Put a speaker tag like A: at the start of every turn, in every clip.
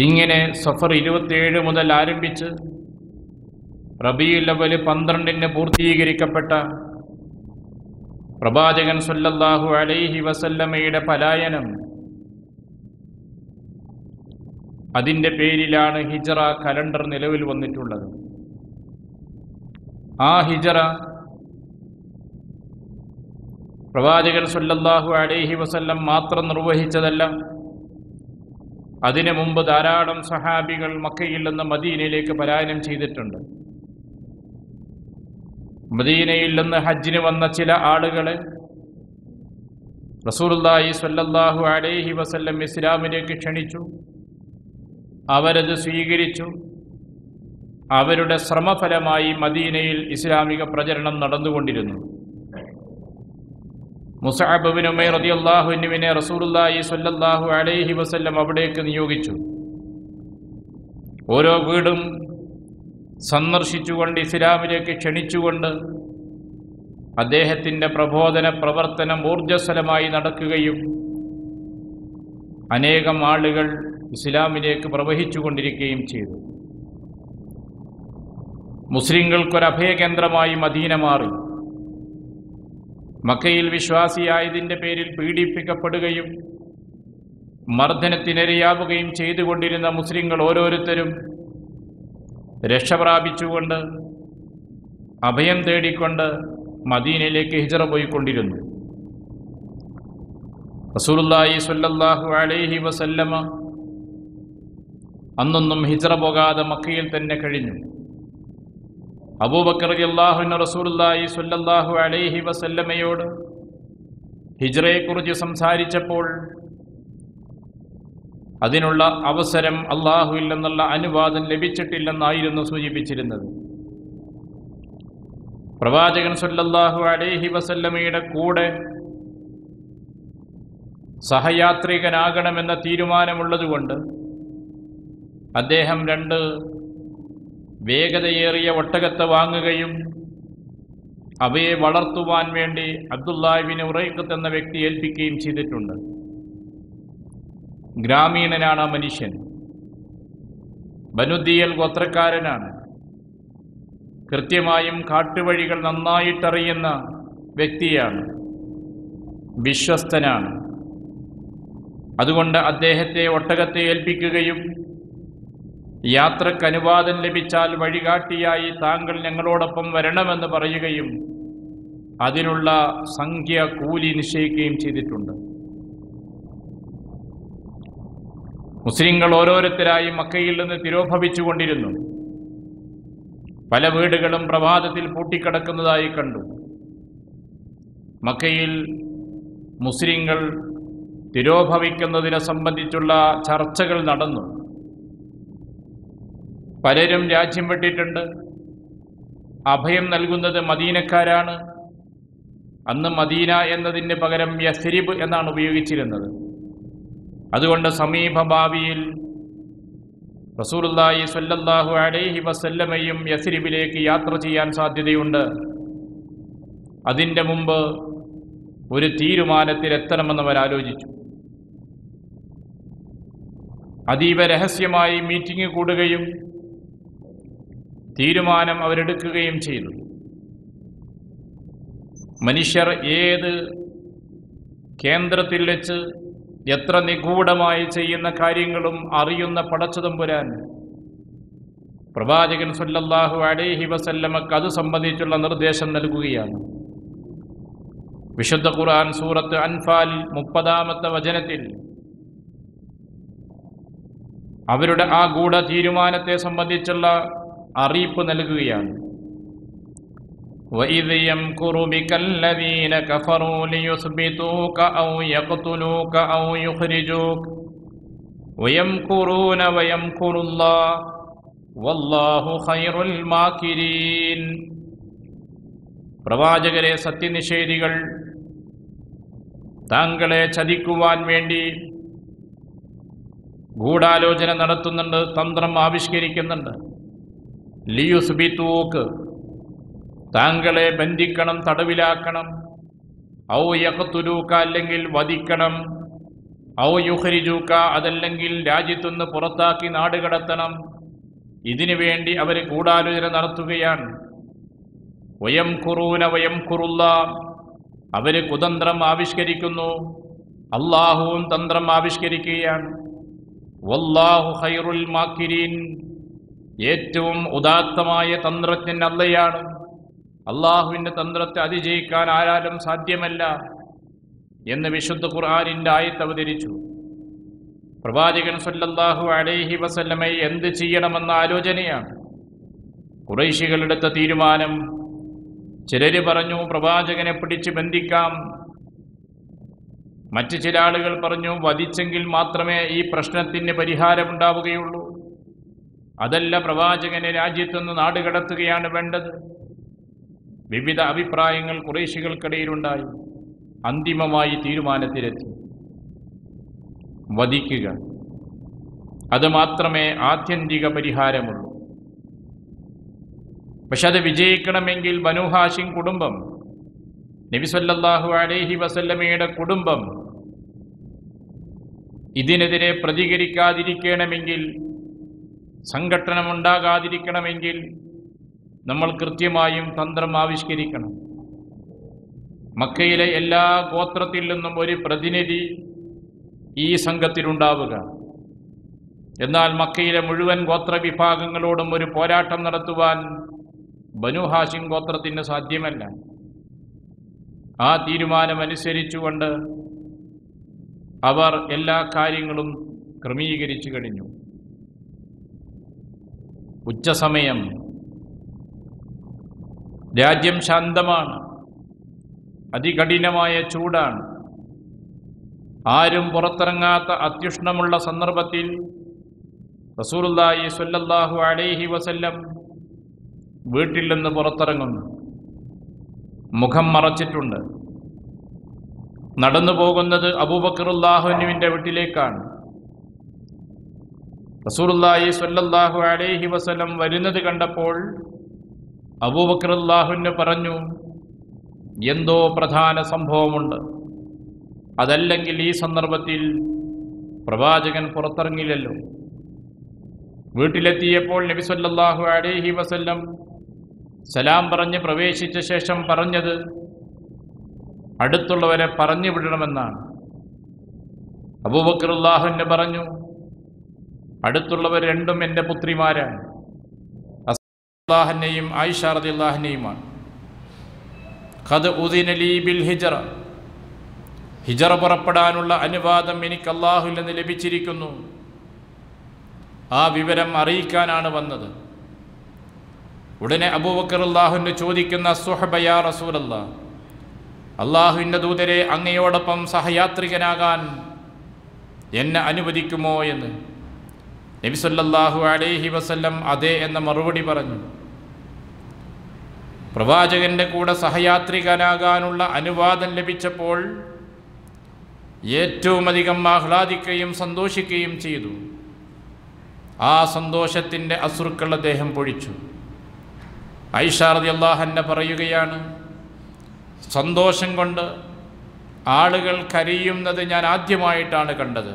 A: ഇങ്ങനെ സഫർ 27 മുതൽ ആരംഭിച്ച് റബീഉൽ അവ്വൽ 12 പൂർത്തീകരിക്കപ്പെട്ട പ്രവാചകൻ സല്ലല്ലാഹു അലൈഹി വസല്ലമയുടെ പലായനം, അതിൻ്റെ പേരിലാണ് ഹിജ്റ കലണ്ടർ നിലവിൽ വന്നിട്ടുള്ളത്. ആ ഹിജ്റ പ്രവാചകൻ സല്ലല്ലാഹു അലൈഹി വസല്ലം മാത്രം നിർവഹിച്ചതല്ല. അതിനു മുമ്പ് ധാരാളം സഹാബികൾ മക്കയിൽ നിന്ന് മദീനയിലേക്ക് പലായനം ചെയ്തിട്ടുണ്ട്. മദീനയിൽ നിന്ന് ഹജ്ജിന് വന്ന ചില ആളുകളെ റസൂലുള്ളാഹി സ്വല്ലല്ലാഹു അലൈഹി വസല്ലം ഇസ്ലാമിലേക്ക് ക്ഷണിച്ചു. അവരത് സ്വീകരിച്ചു. അവരുടെ ശ്രമഫലമായി മദീനയിൽ ഇസ്ലാമിക പ്രചരണം നടന്നുകൊണ്ടിരുന്നു. മുസ്അബ് ഇബ്നു ഉമൈർ റളിയല്ലാഹു അൻഹുവിനെ റസൂലുള്ളാഹി സ്വല്ലല്ലാഹു അലൈഹി വസല്ലം അവിടേക്ക് നിയോഗിച്ചു. ഓരോ വീടും സന്ദർശിച്ചുകൊണ്ട് ഇസ്ലാമിലേക്ക് ക്ഷണിച്ചുകൊണ്ട് അദ്ദേഹത്തിൻ്റെ പ്രബോധന പ്രവർത്തനം ഊർജ്ജസ്വലമായി നടക്കുകയും അനേകം ആളുകൾ ഇസ്ലാമിലേക്ക് പ്രവഹിച്ചുകൊണ്ടിരിക്കുകയും ചെയ്തു. മുസ്ലിങ്ങൾക്കൊരഭയകേന്ദ്രമായി മദീന മാറി. മക്കയിൽ വിശ്വാസിയായതിൻ്റെ പേരിൽ പീഡിപ്പിക്കപ്പെടുകയും മർദ്ദനത്തിനിരയാവുകയും ചെയ്തുകൊണ്ടിരുന്ന മുസ്ലിങ്ങൾ ഓരോരുത്തരും രക്ഷപ്രാപിച്ചുകൊണ്ട് അഭയം തേടിക്കൊണ്ട് മദീനയിലേക്ക് ഹിജ്റ പോയിക്കൊണ്ടിരുന്നു. റസൂലുള്ളാഹി സ്വല്ലല്ലാഹു അലൈഹി വസല്ലമ അന്നൊന്നും ഹിജ്റ പോകാതെ മക്കയിൽ തന്നെ കഴിഞ്ഞു. അബൂബക്കർ റളിയല്ലാഹു അൻഹു റസൂലുള്ളാഹി സ്വല്ലല്ലാഹു അലൈഹി വസല്ലമയോട് ഹിജ്റയെക്കുറിച്ച് സംസാരിച്ചപ്പോൾ അതിനുള്ള അവസരം അല്ലാഹുവിൽ നിന്നുള്ള അനുവാദം ലഭിച്ചിട്ടില്ലെന്നായിരുന്നു സൂചിപ്പിച്ചിരുന്നത്. പ്രവാചകൻ സല്ലല്ലാഹു അലൈഹി വസല്ലമയുടെ കൂടെ സഹയാത്രികനാകണമെന്ന തീരുമാനമുള്ളതുകൊണ്ട് അദ്ദേഹം 2 വേഗതയേറിയ ഒട്ടകത്തെ വാങ്ങുകയും അവയെ വളർത്തുവാൻ വേണ്ടി അബ്ദുല്ലാഹ് ഇബ്നു ഉറൈഖത്ത് എന്ന വ്യക്തി ഏൽപ്പിക്കുകയും ചെയ്തിട്ടുണ്ട്. ഗ്രാമീണനാണ് ആ മനുഷ്യൻ. ബനുദിയൽ ഗോത്രക്കാരനാണ്. കൃത്യമായും കാട്ടുവഴികൾ നന്നായിട്ടറിയുന്ന വ്യക്തിയാണ്. വിശ്വസ്തനാണ്. അതുകൊണ്ട് അദ്ദേഹത്തെ ഒട്ടകത്തെ ഏൽപ്പിക്കുകയും യാത്രക്ക് അനുവാദം ലഭിച്ചാൽ വഴികാട്ടിയായി താങ്കൾ ഞങ്ങളോടൊപ്പം വരണമെന്ന് പറയുകയും അതിനുള്ള സംഖ്യ കൂലി നിശ്ചയിക്കുകയും ചെയ്തിട്ടുണ്ട്. മുസ്ലിങ്ങൾ ഓരോരുത്തരായി മക്കയിൽ നിന്ന് തിരോഭവിച്ചുകൊണ്ടിരുന്നു. പല വീടുകളും പ്രഭാതത്തിൽ പൂട്ടിക്കിടക്കുന്നതായി കണ്ടു. മക്കയിൽ മുസ്ലിങ്ങൾ തിരോഭവിക്കുന്നതിനെ സംബന്ധിച്ചുള്ള ചർച്ചകൾ നടന്നു. പലരും രാജ്യം വിട്ടിട്ടുണ്ട്. അഭയം നൽകുന്നത് മദീനക്കാരാണ്. അന്ന് മദീന എന്നതിന് പകരം യസ്രിബ് എന്നാണ് ഉപയോഗിച്ചിരുന്നത്. അതുകൊണ്ട് സമീപ ഭാവിയിൽ റസൂലുള്ളാഹി സ്വല്ലല്ലാഹു അലൈഹി വസല്ലമയും യസ്രിബിലേക്ക് യാത്ര ചെയ്യാൻ സാധ്യതയുണ്ട്. അതിൻ്റെ മുമ്പ് ഒരു തീരുമാനത്തിലെത്തണമെന്ന് അവർ ആലോചിച്ചു. അതീവ രഹസ്യമായി മീറ്റിംഗ് കൂടുകയും തീരുമാനം അവരെടുക്കുകയും ചെയ്തു. മനുഷ്യർ ഏത് കേന്ദ്രത്തിൽ വെച്ച് എത്ര നിഗൂഢമായി ചെയ്യുന്ന കാര്യങ്ങളും അറിയുന്ന പടച്ചതമ്പുരാൻ പ്രവാചകൻ സല്ലല്ലാഹു അലൈഹി വസല്ലമക്ക് അത് സംബന്ധിച്ചുള്ള നിർദ്ദേശം നൽകുകയാണ്. വിശുദ്ധ ഖുർആൻ സൂറത്ത് അൻഫാൽ 30-ാമത്തെ വചനത്തിൽ അവരുടെ ആ ഗൂഢ തീരുമാനത്തെ സംബന്ധിച്ചുള്ള അറിയിപ്പ് നൽകുകയാണ്. وَإِذْ يَمْكُرُ بِكَ الَّذِينَ كَفَرُوا لِيُثْبِتُوكَ أَوْ يَقْتُلُوكَ أَوْ يُخْرِجُوكَ وَيَمْكُرُونَ وَيَمْكُرُ اللَّهُ وَاللَّهُ خَيْرُ الْمَاكِرِينَ. പ്രവാചകരെ, സത്യനിഷേധികൾ താങ്കളെ ചതിക്കുവാൻ വേണ്ടി ഗൂഢാലോചന നടത്തുന്നുണ്ട്, തന്ത്രം ആവിഷ്കരിക്കുന്നുണ്ട്. ലിയുസ്ബിതൂക്ക്, താങ്കളെ ബന്ധിക്കണം, തടവിലാക്കണം. ഔ യഖ്തുലൂക, അല്ലെങ്കിൽ വധിക്കണം. ഔ യുഖ്രിജൂക, അതല്ലെങ്കിൽ രാജ്യത്തുനിന്ന് പുറത്താക്കി നാടുകടത്തണം. ഇതിനു വേണ്ടി അവർ ഗൂഢാലോചന നടത്തുകയാണ്. വയംകുറൂന വയംകുറുല്ലാഹ്, അവർ കുതന്ത്രം ആവിഷ്കരിക്കുന്നു, അല്ലാഹുവും തന്ത്രം ആവിഷ്കരിക്കുകയാണ്. വല്ലാഹു ഖൈറുൽ മാക്കിരീൻ, ഏറ്റവും ഉദാത്തമായ തന്ത്രജ്ഞൻ അള്ളയാണ്. അള്ളാഹുവിൻ്റെ തന്ത്രത്തെ അതിജയിക്കാൻ ആരാലും സാധ്യമല്ല എന്ന് വിശുദ്ധ ഖുർആനിൻ്റെ ആയത്ത് അവതരിച്ചു. പ്രവാചകൻ സല്ലല്ലാഹു അലൈഹി വസല്ലമയെ എന്ത് ചെയ്യണമെന്ന ആലോചനയാണ്. ഖുറൈശികളെടുത്ത തീരുമാനം, ചിലർ പറഞ്ഞു പ്രവാചകനെ പിടിച്ച് ബന്ധിക്കാം, മറ്റു ചില ആളുകൾ പറഞ്ഞു വധിച്ചെങ്കിൽ മാത്രമേ ഈ പ്രശ്നത്തിന് പരിഹാരമുണ്ടാവുകയുള്ളൂ, അതല്ല പ്രവാചകനെ രാജ്യത്തുനിന്ന് നാടുകടത്തുകയാണ് വേണ്ടത്. വിവിധ അഭിപ്രായങ്ങൾ ഖുറൈശികൾക്കിടയിലുണ്ടായി. അന്തിമമായി തീരുമാനത്തിലെത്തി, വധിക്കുക, അത് മാത്രമേ ആത്യന്തിക പരിഹാരമുള്ളൂ. പക്ഷെ അത് വിജയിക്കണമെങ്കിൽ ബനൂ ഹാഷിം കുടുംബം, നബി സല്ലല്ലാഹു അലൈഹി വസല്ലമയുടെ കുടുംബം ഇതിനെതിരെ പ്രതികരിക്കാതിരിക്കണമെങ്കിൽ, സംഘട്ടനമുണ്ടാകാതിരിക്കണമെങ്കിൽ നമ്മൾ കൃത്യമായും തന്ത്രം ആവിഷ്കരിക്കണം. മക്കയിലെ എല്ലാ ഗോത്രത്തിൽ നിന്നും ഒരു പ്രതിനിധി ഈ സംഘത്തിലുണ്ടാവുക. എന്നാൽ മക്കയിലെ മുഴുവൻ ഗോത്രവിഭാഗങ്ങളോടും ഒരു പോരാട്ടം നടത്തുവാൻ ബനൂ ഹാഷിം ഗോത്രത്തിന് സാധ്യമല്ല. ആ തീരുമാനമനുസരിച്ചുകൊണ്ട് അവർ എല്ലാ കാര്യങ്ങളും ക്രമീകരിച്ചു കഴിഞ്ഞു. ഉച്ചസമയം, രാജ്യം ശാന്തമാണ്, അതികഠിനമായ ചൂടാണ്. ആരും പുറത്തിറങ്ങാത്ത അത്യുഷ്ണമുള്ള സന്ദർഭത്തിൽ റസൂലുള്ളാഹി സ്വല്ലല്ലാഹു അലൈഹി വസല്ലം വീട്ടിൽ നിന്ന് പുറത്തിറങ്ങുന്നു. മുഖം മറച്ചിട്ടുണ്ട്. നടന്നു പോകുന്നത് അബൂബക്കർ റളിയല്ലാഹുവിന്റെ വീട്ടിലേക്കാണ്. റസൂലുള്ളാഹി സ്വല്ലല്ലാഹു അലൈഹി വസല്ലം വരുന്നത് കണ്ടപ്പോൾ അബൂബക്കർ റളിയല്ലാഹു പറഞ്ഞു, എന്തോ പ്രധാന സംഭവമുണ്ട്, അതല്ലെങ്കിൽ ഈ സന്ദർഭത്തിൽ പ്രവാചകൻ പുറത്തിറങ്ങില്ലല്ലോ. വീട്ടിലെത്തിയപ്പോൾ നബി സല്ലല്ലാഹു അലൈഹി വസല്ലം സലാം പറഞ്ഞ് പ്രവേശിച്ച ശേഷം പറഞ്ഞത് അടുത്തുള്ളവരെ പറഞ്ഞു വിടണമെന്നാണ്. അബൂബക്കർ റളിയല്ലാഹു പറഞ്ഞു, അടുത്തുള്ളവർ രണ്ടും എൻ്റെ പുത്രിമാരാണ്, അസ്ലാഹനെയും ആയിഷ റളിയല്ലാഹുവിനെയുമാണ്. ഖദ് ഉദിന ലീ ബിൽ ഹിജ്റ, ഹിജ്റ പുറപ്പെടാനുള്ള അനുവാദം എനിക്ക് അല്ലാഹുവിൽ നിന്ന് ലഭിച്ചിരിക്കുന്നു. ആ വിവരം അറിയിക്കാനാണ് വന്നത്. ഉടനെ അബൂബക്കർ റളിയല്ലാഹു ചോദിക്കുന്ന, സുഹബ യാ റസൂലല്ലാഹ്, അല്ലാഹുവിൻ്റെ ദൂതരെ, അങ്ങയോടൊപ്പം സഹയാത്രികനാകാൻ എന്നെ അനുവദിക്കുമോ എന്ന്. നബി സല്ലല്ലാഹു അലൈഹി വസല്ലം അതെ എന്ന മറുപടി പറഞ്ഞു. പ്രവാചകന്റെ കൂടെ സഹയാത്രികനാകാനുള്ള അനുവാദം ലഭിച്ചപ്പോൾ ഏറ്റവും അധികം ആഹ്ലാദിക്കുകയും സന്തോഷിക്കുകയും ചെയ്തു. ആ സന്തോഷത്തിൻ്റെ അശ്രുക്കൾ അദ്ദേഹം പൊഴിച്ചു. ആയിഷ റളിയല്ലാഹു അൻഹ പറയുകയാണ്, സന്തോഷം കൊണ്ട് ആളുകൾ കരയുന്നത് ഞാൻ ആദ്യമായിട്ടാണ് കണ്ടത്.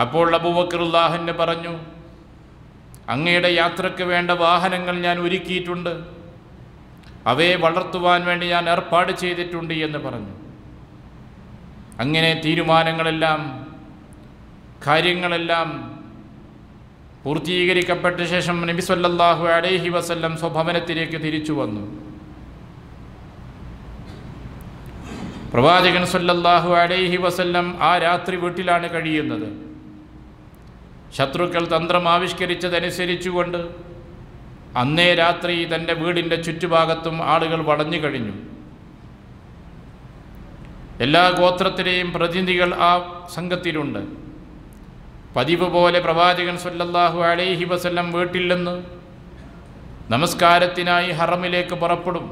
A: അപ്പോൾ അബൂബക്കർ റളിയല്ലാഹു അൻഹു പറഞ്ഞു, അങ്ങയുടെ യാത്രയ്ക്ക് വേണ്ട വാഹനങ്ങൾ ഞാൻ ഒരുക്കിയിട്ടുണ്ട്, അവയെ വളർത്തുവാൻ വേണ്ടി ഞാൻ ഏർപ്പാട് ചെയ്തിട്ടുണ്ട് എന്ന് പറഞ്ഞു. അങ്ങനെ തീരുമാനങ്ങളെല്ലാം, കാര്യങ്ങളെല്ലാം പൂർത്തീകരിക്കപ്പെട്ട ശേഷം നബി സല്ലല്ലാഹു അലൈഹി വസല്ലം സ്വഭവനത്തിലേക്ക് തിരിച്ചു വന്നു. പ്രവാചകൻ സല്ലല്ലാഹു അലൈഹി വസല്ലം ആ രാത്രി വീട്ടിലാണ് കഴിയുന്നത്. ശത്രുക്കൾ തന്ത്രം ആവിഷ്കരിച്ചതനുസരിച്ചുകൊണ്ട് അന്നേ രാത്രി തൻ്റെ വീടിൻ്റെ ചുറ്റുഭാഗത്തും ആളുകൾ വളഞ്ഞു കഴിഞ്ഞു. എല്ലാ ഗോത്രത്തിലെയും പ്രതിനിധികൾ ആ സംഘത്തിലുണ്ട്. പതിവ് പോലെ പ്രവാചകൻ സല്ലല്ലാഹു അലൈഹി വസല്ലം വീട്ടിൽ നിന്ന് നമസ്കാരത്തിനായി ഹറമിലേക്ക് പുറപ്പെടും.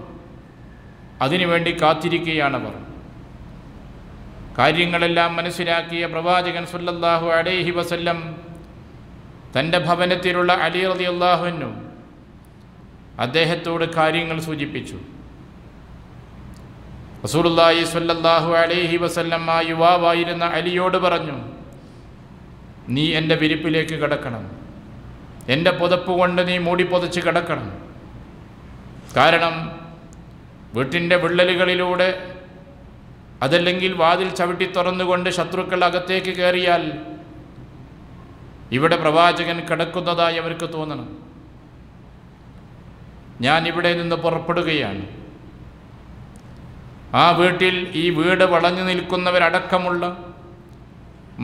A: അതിനുവേണ്ടി കാത്തിരിക്കുകയാണവർ. കാര്യങ്ങളെല്ലാം മനസ്സിലാക്കിയ പ്രവാചകൻ സല്ലല്ലാഹു അലൈഹി വസല്ലം തൻ്റെ ഭവനത്തിലുള്ള അലി റളിയല്ലാഹു അൻഹു അദ്ദേഹത്തോട് കാര്യങ്ങൾ സൂചിപ്പിച്ചു. റസൂലുള്ളാഹി സ്വല്ലല്ലാഹു അലൈഹി വസല്ലം ആ യുവാവായിരുന്ന അലിയോട് പറഞ്ഞു, നീ എൻ്റെ വിരിപ്പിലേക്ക് കിടക്കണം, എൻ്റെ പുതപ്പ് കൊണ്ട് നീ മൂടിപ്പൊതച്ച് കിടക്കണം. കാരണം വീട്ടിൻ്റെ വിള്ളലുകളിലൂടെ അതല്ലെങ്കിൽ വാതിൽ ചവിട്ടി തുറന്നുകൊണ്ട് ശത്രുക്കൾ അകത്തേക്ക് കയറിയാൽ ഇവിടെ പ്രവാചകൻ കിടക്കുന്നതായി അവർക്ക് തോന്നണം. ഞാൻ ഇവിടെ നിന്ന് പുറപ്പെടുകയാണ്. ആ വീട്ടിൽ ഈ വീട് വളഞ്ഞു നിൽക്കുന്നവരടക്കമുള്ള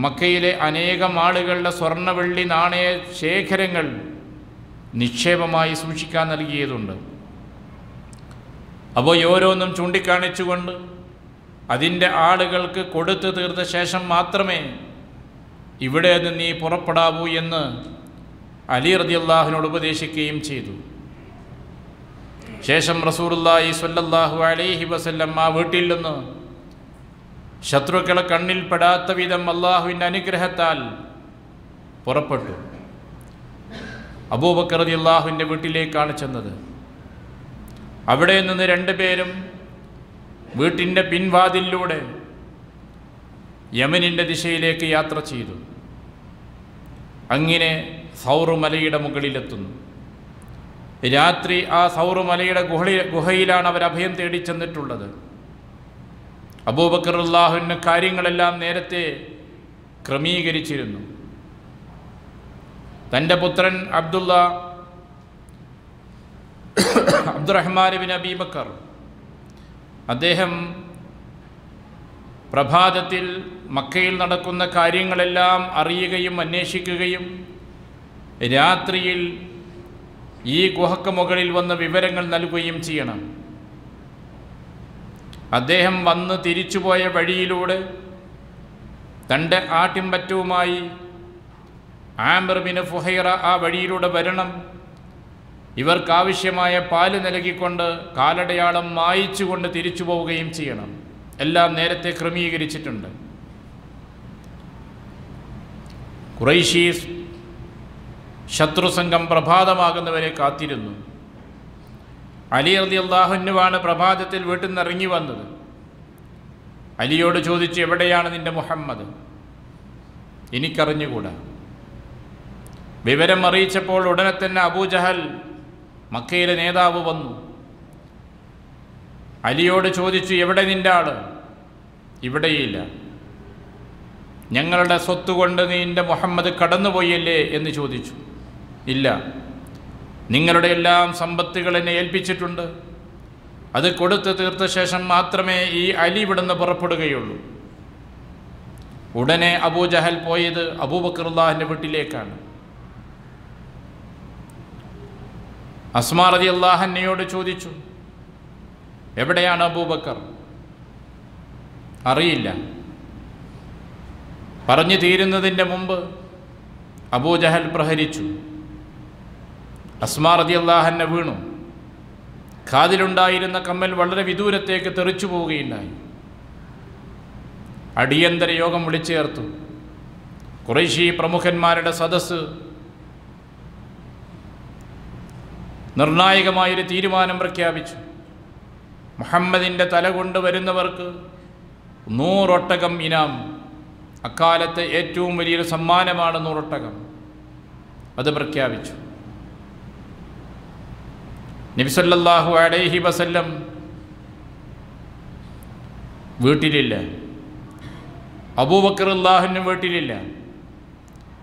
A: മക്കയിലെ അനേകം ആളുകളുടെ സ്വർണ്ണ വെള്ളി നാണയ ശേഖരങ്ങൾ നിക്ഷേപമായി സൂക്ഷിക്കാൻ നൽകിയതുണ്ട്. അപ്പോൾ ഓരോന്നും ചൂണ്ടിക്കാണിച്ചുകൊണ്ട് അതിൻ്റെ ആളുകൾക്ക് കൊടുത്തു തീർത്ത ശേഷം മാത്രമേ ഇവിടെ നിന്ന് നീ പുറപ്പെടാവൂ എന്ന് അലി റളിയല്ലാഹുവിനോട് ഉപദേശിക്കുകയും ചെയ്തു. ശേഷം റസൂലുള്ളാഹി സ്വല്ലല്ലാഹു അലൈഹി വസല്ലം ആ വീട്ടിൽ നിന്ന് ശത്രുക്കളെ കണ്ണിൽപ്പെടാത്ത വിധം അള്ളാഹുവിൻ്റെ അനുഗ്രഹത്താൽ പുറപ്പെട്ടു. അബൂബക്കർ റളിയല്ലാഹുവിൻ്റെ വീട്ടിലേക്കാണ് ചെന്നത്. അവിടെ നിന്ന് രണ്ടുപേരും വീട്ടിൻ്റെ പിൻവാതിലിലൂടെ യമനിൻ്റെ ദിശയിലേക്ക് യാത്ര ചെയ്തു. അങ്ങനെ സൗർ മലയുടെ മുകളിലെത്തുന്നു. രാത്രി ആ സൗർ മലയുടെ ഗുഹയിലാണ് അവർ അഭയം തേടി ചെന്നിട്ടുള്ളത്. അബൂബക്കർ റളിയല്ലാഹുവിന് കാര്യങ്ങളെല്ലാം നേരത്തെ ക്രമീകരിച്ചിരുന്നു. തൻ്റെ പുത്രൻ അബ്ദുറഹ്മാൻ ബിൻ അബീ ബക്കർ അദ്ദേഹം പ്രഭാതത്തിൽ മക്കയിൽ നടക്കുന്ന കാര്യങ്ങളെല്ലാം അറിയുകയും അന്വേഷിക്കുകയും രാത്രിയിൽ ഈ ഗുഹയ്ക്ക് മുകളിൽ വന്ന് വിവരങ്ങൾ നൽകുകയും ചെയ്യണം. അദ്ദേഹം വന്ന് തിരിച്ചുപോയ വഴിയിലൂടെ തൻ്റെ ആട്ടിൻപറ്റവുമായി ആമിർ ബിൻ ഫുഹൈറ ആ വഴിയിലൂടെ വരണം. ഇവർക്കാവശ്യമായ പാല് നൽകിക്കൊണ്ട് കാലടയാളം മായിച്ചുകൊണ്ട് തിരിച്ചു പോവുകയും ചെയ്യണം. എല്ലാം നേരത്തെ ക്രമീകരിച്ചിട്ടുണ്ട്. ഖുറൈശി ശത്രുസംഘം പ്രഭാതമാകുന്നവരെ കാത്തിരുന്നു. അലി റളിയല്ലാഹു അൻഹുവാണ് പ്രഭാതത്തിൽ വീട്ടിൽ നിന്ന് ഇറങ്ങി വന്നത്. അലിയോട് ചോദിച്ചു, എവിടെയാണ് നിന്റെ മുഹമ്മദ്? എനിക്കറിഞ്ഞുകൂടാ. വിവരം അറിയിച്ചപ്പോൾ ഉടനെ തന്നെ അബൂജഹൽ മക്കയിലെ നേതാവ് വന്നു. അലിയോട് ചോദിച്ചു, എവിടെ നിൻ്റെ ആള്? ഇവിടെയില്ല. ഞങ്ങളുടെ സ്വത്ത് കൊണ്ട് നിൻ്റെ മുഹമ്മദ് കടന്നുപോയല്ലേ എന്ന് ചോദിച്ചു. ഇല്ല, നിങ്ങളുടെ എല്ലാം സമ്പത്തുകൾ എന്നെ ഏൽപ്പിച്ചിട്ടുണ്ട്. അത് കൊടുത്തു തീർത്ത ശേഷം മാത്രമേ ഈ അലി ഇവിടുന്ന് പുറപ്പെടുകയുള്ളൂ. ഉടനെ അബൂജഹൽ പോയത് അബൂബക്കർ റളിയല്ലാഹുവിൻ്റെ വീട്ടിലേക്കാണ്. അസ്മാ റളിയല്ലാഹു അൻഹയോട് ചോദിച്ചു, എവിടെയാണ് അബൂബക്കർ? അറിയില്ല. പറഞ്ഞു തീരുന്നതിൻ്റെ മുമ്പ് അബൂജഹൽ പ്രഹരിച്ചു. അസ്മാ റളിയല്ലാഹു അൻഹ വീണു. കാതിലുണ്ടായിരുന്ന കമ്മൽ വളരെ വിദൂരത്തേക്ക് തെറിച്ചു പോവുകയുണ്ടായി. അടിയന്തര യോഗം വിളിച്ചു ചേർത്തു. ഖുറൈശി പ്രമുഖന്മാരുടെ സദസ്സ് നിർണായകമായൊരു തീരുമാനം പ്രഖ്യാപിച്ചു. മുഹമ്മദിൻ്റെ തല കൊണ്ടുവരുന്നവർക്ക് 100 ഒട്ടകം ഇനാം. അക്കാലത്തെ ഏറ്റവും വലിയൊരു സമ്മാനമാണ് 100 ഒട്ടകം. അത് പ്രഖ്യാപിച്ചു. നബി സല്ലല്ലാഹു അലൈഹി വസല്ലം വീട്ടിലില്ല. അബൂബക്കർ റളിയല്ലാഹു വീട്ടിലില്ല.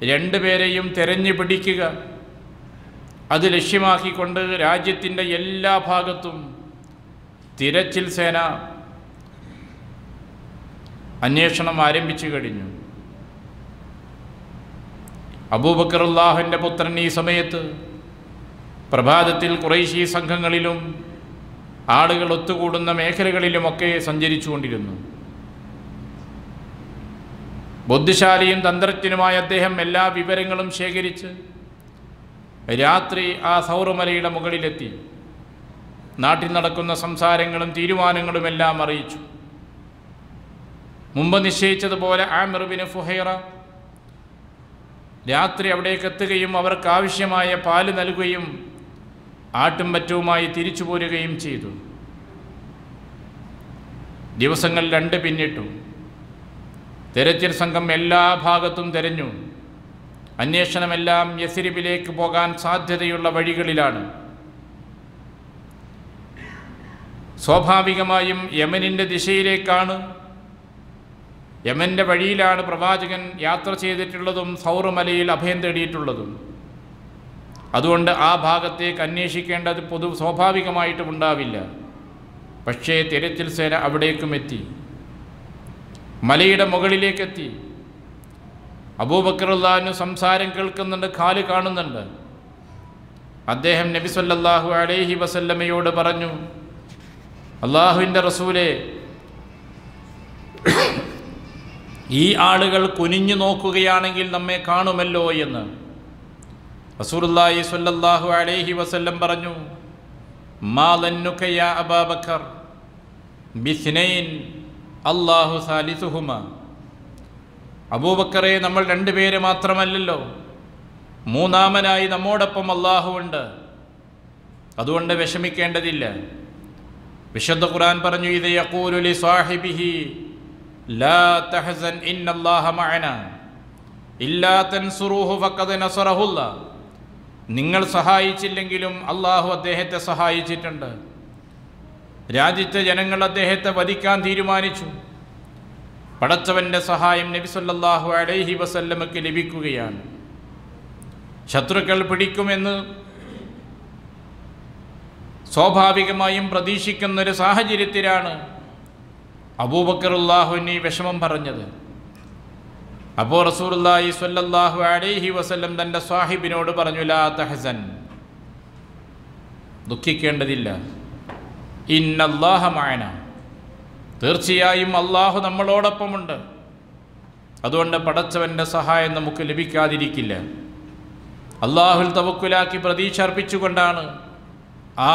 A: രണ്ടുപേരെയും തെരഞ്ഞു പിടിക്കുക, അത് ലക്ഷ്യമാക്കിക്കൊണ്ട് രാജ്യത്തിൻ്റെ എല്ലാ ഭാഗത്തും തിരച്ചിൽ സേന അന്വേഷണം ആരംഭിച്ചു കഴിഞ്ഞു. അബൂബക്കർ റളിയല്ലാഹുവിൻ്റെ പുത്രൻ ഈ സമയത്ത് പ്രഭാതത്തിൽ ഖുറൈശി സംഘങ്ങളിലും ആളുകൾ ഒത്തുകൂടുന്ന മേഖലകളിലുമൊക്കെ സഞ്ചരിച്ചു കൊണ്ടിരുന്നു. ബുദ്ധിശാലിയും തന്ത്രജ്ഞനുമായ അദ്ദേഹം എല്ലാ വിവരങ്ങളും ശേഖരിച്ച് രാത്രി ആ സൗറുമലയുടെ മുകളിലെത്തി നാട്ടിൽ നടക്കുന്ന സംസാരങ്ങളും തീരുമാനങ്ങളുമെല്ലാം അറിയിച്ചു. മുമ്പ് നിശ്ചയിച്ചതുപോലെ ആമിർ ബിൻ ഫുഹൈറ രാത്രി അവിടേക്ക് എത്തുകയും അവർക്ക് ആവശ്യമായ പാല് നൽകുകയും ആട്ടും പറ്റവുമായി തിരിച്ചു പോരുകയും ചെയ്തു. ദിവസങ്ങൾ 2 പിന്നിട്ടു. തെരച്ചിൽ സംഘം എല്ലാ ഭാഗത്തും തെരഞ്ഞു. അന്വേഷണമെല്ലാം യസ്രിബിലേക്ക് പോകാൻ സാധ്യതയുള്ള വഴികളിലാണ്. സ്വാഭാവികമായും യമനിൻ്റെ ദിശയിലേക്കാണ്, യമൻ്റെ വഴിയിലാണ് പ്രവാചകൻ യാത്ര ചെയ്തിട്ടുള്ളതും സൗർ മലയിൽ അഭയം തേടിയിട്ടുള്ളതും. അതുകൊണ്ട് ആ ഭാഗത്തേക്ക് അന്വേഷിക്കേണ്ടത് സ്വാഭാവികമായിട്ടും ഉണ്ടാവില്ല. പക്ഷേ തിരച്ചിൽ സേന അവിടേക്കും എത്തി, മലയുടെ മുകളിലേക്കെത്തി. അബൂബക്കർ റളിയല്ലാഹു അൻഹു സംസാരം കേൾക്കുന്നുണ്ട്, കാല് കാണുന്നുണ്ട്. അദ്ദേഹം നബി സല്ലല്ലാഹു അലൈഹി വസല്ലമയോട് പറഞ്ഞു, അള്ളാഹുവിൻ്റെ റസൂലേ, ഈ ആളുകൾ കുനിഞ്ഞു നോക്കുകയാണെങ്കിൽ നമ്മെ കാണുമല്ലോ എന്ന്. റസൂലുള്ളാഹി സ്വല്ലല്ലാഹു അലൈഹി വസല്ലം പറഞ്ഞു, മാ ലന്നുക യാ അബൂബക്കർ ബിസ്നൈൻ അല്ലാഹു സാലിസുഹുമാ. അബൂബക്കറെ, നമ്മൾ 2 പേര് മാത്രമല്ലല്ലോ, മൂന്നാമനായി നമ്മോടൊപ്പം അല്ലാഹു ഉണ്ട്. അതുകൊണ്ട് വിഷമിക്കേണ്ടതില്ല. വിശുദ്ധ ഖുർആൻ പറഞ്ഞു, ഇദ യഖൂലു ലി സാഹിബിഹി ലാ തഹ്സൻ ഇന്നല്ലാഹ മഅനാ ഇല്ലാ തൻസുറൂഹു ഫഖദ് നസറഹുല്ലാ. നിങ്ങൾ സഹായിച്ചില്ലെങ്കിലും അള്ളാഹു അദ്ദേഹത്തെ സഹായിച്ചിട്ടുണ്ട്. രാജ്യത്തെ ജനങ്ങൾ അദ്ദേഹത്തെ വധിക്കാൻ തീരുമാനിച്ചു. പടച്ചവൻ്റെ സഹായം നബി സല്ലല്ലാഹു അലൈഹി വസല്ലമക്ക് ലഭിക്കുകയാണ്. ശത്രുക്കൾ പിടിക്കുമെന്ന് സ്വാഭാവികമായും പ്രതീക്ഷിക്കുന്നൊരു സാഹചര്യത്തിലാണ് അബൂബക്കർ അല്ലാഹുവിന് ഈ വിഷമം പറഞ്ഞത്. അപ്പോൾ റസൂലുള്ളാഹി സ്വല്ലല്ലാഹു അലൈഹി വസല്ലം തൻ്റെ സാഹിബിനോട് പറഞ്ഞു, ലാ തഹ്സൻ, ദുഃഖിക്കേണ്ടതില്ല, ഇന്നല്ലാഹ മഅനാ, തീർച്ചയായും അള്ളാഹു നമ്മളോടൊപ്പമുണ്ട്. അതുകൊണ്ട് പടച്ചവൻ്റെ സഹായം നമുക്ക് ലഭിക്കാതിരിക്കില്ല. അള്ളാഹുൽ തവക്കുലാക്കി പ്രതീക്ഷ അർപ്പിച്ചുകൊണ്ടാണ് ആ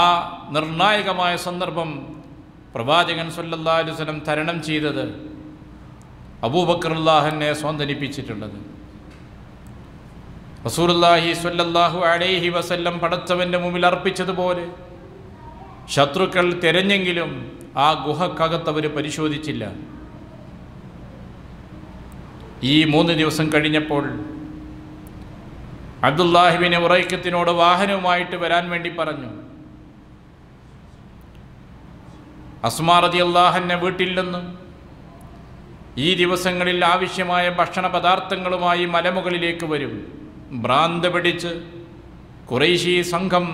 A: നിർണായകമായ സന്ദർഭം പ്രവാചകൻ സ്വല്ലല്ലാഹു അലൈഹി വസല്ലം തരണം ചെയ്തത്, അബൂബക്കർ റളിയല്ലാഹുവിനെ സ്വാന്തനിപ്പിച്ചിട്ടുള്ളത്. റസൂലുള്ളാഹി സ്വല്ലല്ലാഹു അലൈഹി വസല്ലം പടച്ചവൻ്റെ മുമ്പിൽ അർപ്പിച്ചതുപോലെ ശത്രുക്കൾ തിരഞ്ഞെങ്കിലും ആ ഗുഹക്കകത്ത് അവർ പരിശോധിച്ചില്ല. ഈ 3 ദിവസം കഴിഞ്ഞപ്പോൾ അബ്ദുല്ലാഹി ഇബ്നു ഉറൈഖത്തിനോട് വാഹനവുമായിട്ട് വരാൻ വേണ്ടി പറഞ്ഞു. അസ്മാ റളിയല്ലാഹു അൻഹ വീട്ടിൽ നിന്ന് ഈ ദിവസങ്ങളിൽ ആവശ്യമായ ഭക്ഷണ പദാർത്ഥങ്ങളുമായി മലമുകളിലേക്ക് വരും. ഭ്രാന്ത് പിടിച്ച് ഖുറൈശി സംഘം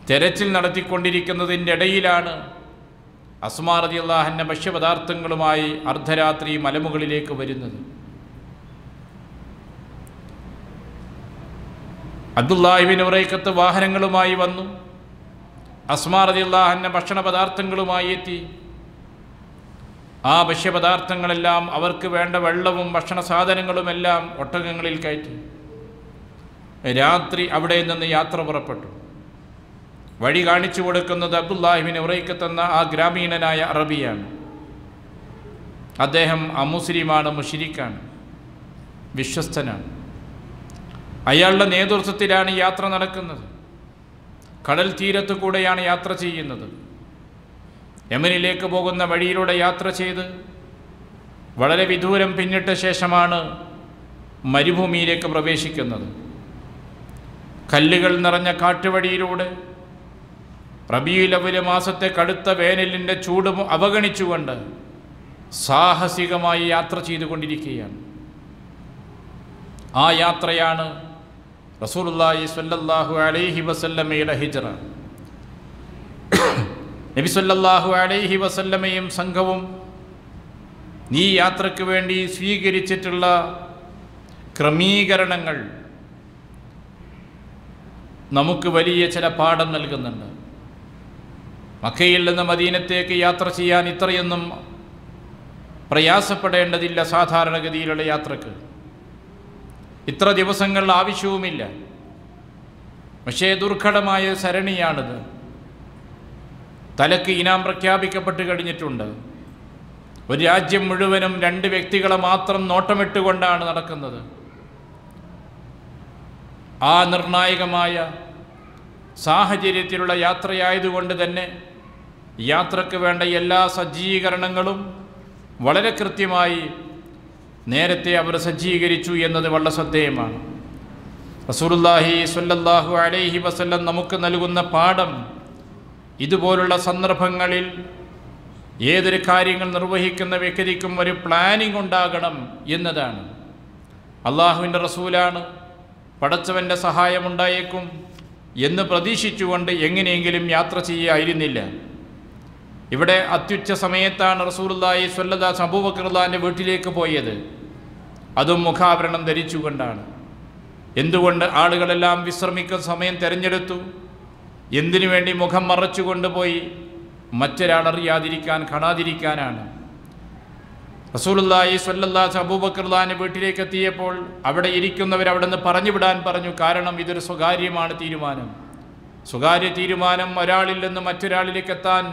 A: തെരച്ചിൽ നടത്തിക്കൊണ്ടിരിക്കുന്നതിൻ്റെ ഇടയിലാണ് അസ്മാ റളിയല്ലാഹു അൻഹ ഭക്ഷ്യപദാർത്ഥങ്ങളുമായി അർദ്ധരാത്രി മലമുകളിലേക്ക് വരുന്നത്. അബ്ദുല്ലാഹി ഇബ്നു ഉറൈഖത്ത് വാഹനങ്ങളുമായി വന്നു. അസ്മാ റളിയല്ലാഹു അൻഹ ഭക്ഷണ പദാർത്ഥങ്ങളുമായി എത്തി. ആ ഭക്ഷ്യപദാർത്ഥങ്ങളെല്ലാം, അവർക്ക് വേണ്ട വെള്ളവും ഭക്ഷണ സാധനങ്ങളുമെല്ലാം ഒട്ടകങ്ങളിൽ കയറ്റി രാത്രി അവിടെ നിന്ന് യാത്ര പുറപ്പെട്ടു. വഴി കാണിച്ചു കൊടുക്കുന്നത് അബ്ദുല്ലാഹി ഇബ്നു ഉറൈഖത്ത് എന്ന ആ ഗ്രാമീണനായ അറബിയാണ്. അദ്ദേഹം അമുസ്ലിമാണ്, മുശ്രിക്കാണ്, വിശ്വസ്തനാണ്. അയാളുടെ നേതൃത്വത്തിലാണ് യാത്ര നടക്കുന്നത്. കടൽ തീരത്തു കൂടെയാണ് യാത്ര ചെയ്യുന്നത്. യമനിലേക്ക് പോകുന്ന വഴിയിലൂടെ യാത്ര ചെയ്ത് വളരെ വിദൂരം പിന്നിട്ട ശേഷമാണ് മരുഭൂമിയിലേക്ക് പ്രവേശിക്കുന്നത്. കല്ലുകൾ നിറഞ്ഞ കാട്ടുവഴിയിലൂടെ റബീഉൽ അവ്വൽ മാസത്തെ കടുത്ത വേനലിൻ്റെ ചൂട് അവഗണിച്ചുകൊണ്ട് സാഹസികമായി യാത്ര ചെയ്തുകൊണ്ടിരിക്കുകയാണ്. ആ യാത്രയാണ് റസൂലുള്ളാഹി സ്വല്ലല്ലാഹു അലൈഹി വസല്ലമയുടെ ഹിജ്റ. നബി സല്ലല്ലാഹു അലൈഹി വസല്ലമയും സംഘവും ഈ യാത്രയ്ക്ക് വേണ്ടി സ്വീകരിച്ചിട്ടുള്ള ക്രമീകരണങ്ങൾ നമുക്ക് വലിയ ചില പാഠം നൽകുന്നുണ്ട്. മക്കയിൽ നിന്ന് മദീനത്തേക്ക് യാത്ര ചെയ്യാൻ ഇത്രയൊന്നും പ്രയാസപ്പെടേണ്ടതില്ല. സാധാരണഗതിയിലുള്ള യാത്രക്ക് ഇത്ര ദിവസങ്ങൾ ആവശ്യവുമില്ല. പക്ഷേ ദുർഘടമായ സരണിയാണിത്. തലക്ക് ഇനാം പ്രഖ്യാപിക്കപ്പെട്ട് കഴിഞ്ഞിട്ടുണ്ട്. ഒരു രാജ്യം മുഴുവനും 2 വ്യക്തികളെ മാത്രം നോട്ടമിട്ടുകൊണ്ടാണ് നടക്കുന്നത്. ആ നിർണായകമായ സാഹചര്യത്തിലുള്ള യാത്രയായതുകൊണ്ട് തന്നെ യാത്രയ്ക്ക് വേണ്ട എല്ലാ സജ്ജീകരണങ്ങളും വളരെ കൃത്യമായി നേരത്തെ അവർ സജ്ജീകരിച്ചു എന്നത് വളരെ ശ്രദ്ധേയമാണ്. റസൂലുള്ളാഹി സ്വല്ലല്ലാഹു അലൈഹി വസല്ലം നമുക്ക് നൽകുന്ന പാഠം ഇതുപോലുള്ള സന്ദർഭങ്ങളിൽ ഏതൊരു കാര്യങ്ങൾ നിർവഹിക്കുന്ന വ്യക്തിക്കും ഒരു പ്ലാനിംഗ് ഉണ്ടാകണം എന്നതാണ്. അള്ളാഹുവിൻ്റെ റസൂലാണ്, പടച്ചവൻ്റെ സഹായമുണ്ടായേക്കും എന്ന് പ്രതീക്ഷിച്ചുകൊണ്ട് എങ്ങനെയെങ്കിലും യാത്ര ചെയ്യായിരുന്നില്ല. ഇവിടെ അത്യുച്ച സമയത്താണ് റസൂലുള്ളാഹി സ്വല്ലല്ലാഹു അലൈഹി അബൂബക്കർ റളിയല്ലാഹുവിൻ്റെ വീട്ടിലേക്ക് പോയത്. അതും മുഖാവരണം ധരിച്ചുകൊണ്ടാണ്. എന്തുകൊണ്ട്? ആളുകളെല്ലാം വിശ്രമിക്കുന്ന സമയം തിരഞ്ഞെടുത്തു. എന്തിനു വേണ്ടി? മുഖം മറച്ചു കൊണ്ടുപോയി മറ്റൊരാളറിയാതിരിക്കാൻ, കാണാതിരിക്കാനാണ്. റസൂലുള്ളാഹി സ്വല്ലല്ലാഹു അലൈഹി അബൂബക്കർ റളിയല്ലാഹുവിൻ്റെ വീട്ടിലേക്ക് എത്തിയപ്പോൾ അവിടെ ഇരിക്കുന്നവരവിടെ നിന്ന് പറഞ്ഞു വിടാൻ പറഞ്ഞു. കാരണം ഇതൊരു സ്വകാര്യമാണ് തീരുമാനം. സ്വകാര്യ തീരുമാനം ഒരാളിൽ നിന്ന് മറ്റൊരാളിലേക്ക് എത്താൻ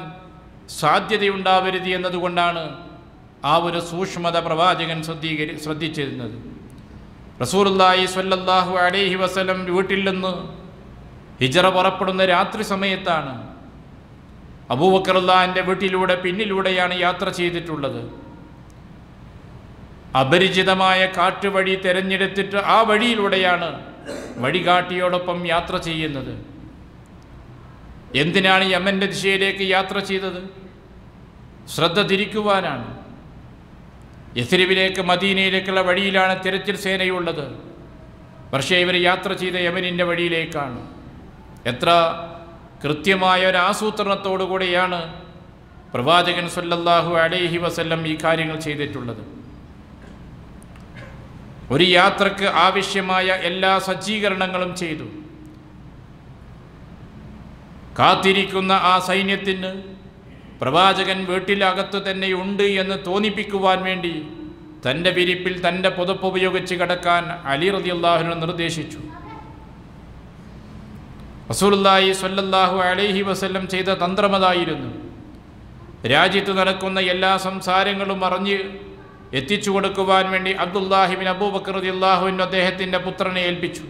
A: സാധ്യതയുണ്ടാവരുത് എന്നതുകൊണ്ടാണ് ആ ഒരു സൂക്ഷ്മത പ്രവാചകൻ ശ്രദ്ധിച്ചിരുന്നത്. റസൂലുള്ളാഹി സ്വല്ലല്ലാഹു അലൈഹി വസല്ലം വീട്ടിൽ നിന്ന് ഹിജ്റ പുറപ്പെടുന്ന രാത്രി സമയത്താണ്. അബൂബക്കർ റളിയല്ലാഹുവിൻ്റെ വീട്ടിലൂടെ പിന്നിലൂടെയാണ് യാത്ര ചെയ്തിട്ടുള്ളത്. അപരിചിതമായ കാട്ടുവഴി തിരഞ്ഞെടുത്തിട്ട് ആ വഴിയിലൂടെയാണ് വഴികാട്ടിയോടൊപ്പം യാത്ര ചെയ്യുന്നത്. എന്തിനാണ് യമൻ്റെ ദിശയിലേക്ക് യാത്ര ചെയ്തത്? ശ്രദ്ധ തിരിക്കുവാനാണ്. യസ്രിബിലേക്ക് മദീനയിലേക്കുള്ള വഴിയിലാണ് തിരച്ചിൽ സേനയുള്ളത്. പക്ഷേ ഇവർ യാത്ര ചെയ്ത യമനിൻ്റെ വഴിയിലേക്കാണ്. എത്ര കൃത്യമായ ഒരു ആസൂത്രണത്തോടുകൂടിയാണ് പ്രവാചകൻ സ്വല്ലല്ലാഹു അലൈഹി വസല്ലം ഈ കാര്യങ്ങൾ ചെയ്തിട്ടുള്ളത്. ഒരു യാത്രക്ക് ആവശ്യമായ എല്ലാ സജ്ജീകരണങ്ങളും ചെയ്തു. കാത്തിരിക്കുന്ന ആ സൈന്യത്തിന് പ്രവാചകൻ വീട്ടിലകത്ത് തന്നെ ഉണ്ട് എന്ന് തോന്നിപ്പിക്കുവാൻ വേണ്ടി തൻ്റെ വിരിപ്പിൽ തൻ്റെ പുതപ്പ് ഉപയോഗിച്ച് കിടക്കാൻ അലി റളിയല്ലാഹു അൻഹു നിർദ്ദേശിച്ചു. റസൂലുള്ളാഹി സ്വല്ലല്ലാഹു അലൈഹി വസല്ലം ചെയ്ത തന്ത്രമതായിരുന്നു. രാജ്യത്ത് നടക്കുന്ന എല്ലാ സംസാരങ്ങളും അറിഞ്ഞ് എത്തിച്ചു കൊടുക്കുവാൻ വേണ്ടി അബ്ദുല്ലാഹി ബിൻ അബൂബക്കർ റളിയല്ലാഹു അൻഹു അദ്ദേഹത്തിൻ്റെ പുത്രനെ ഏൽപ്പിച്ചു.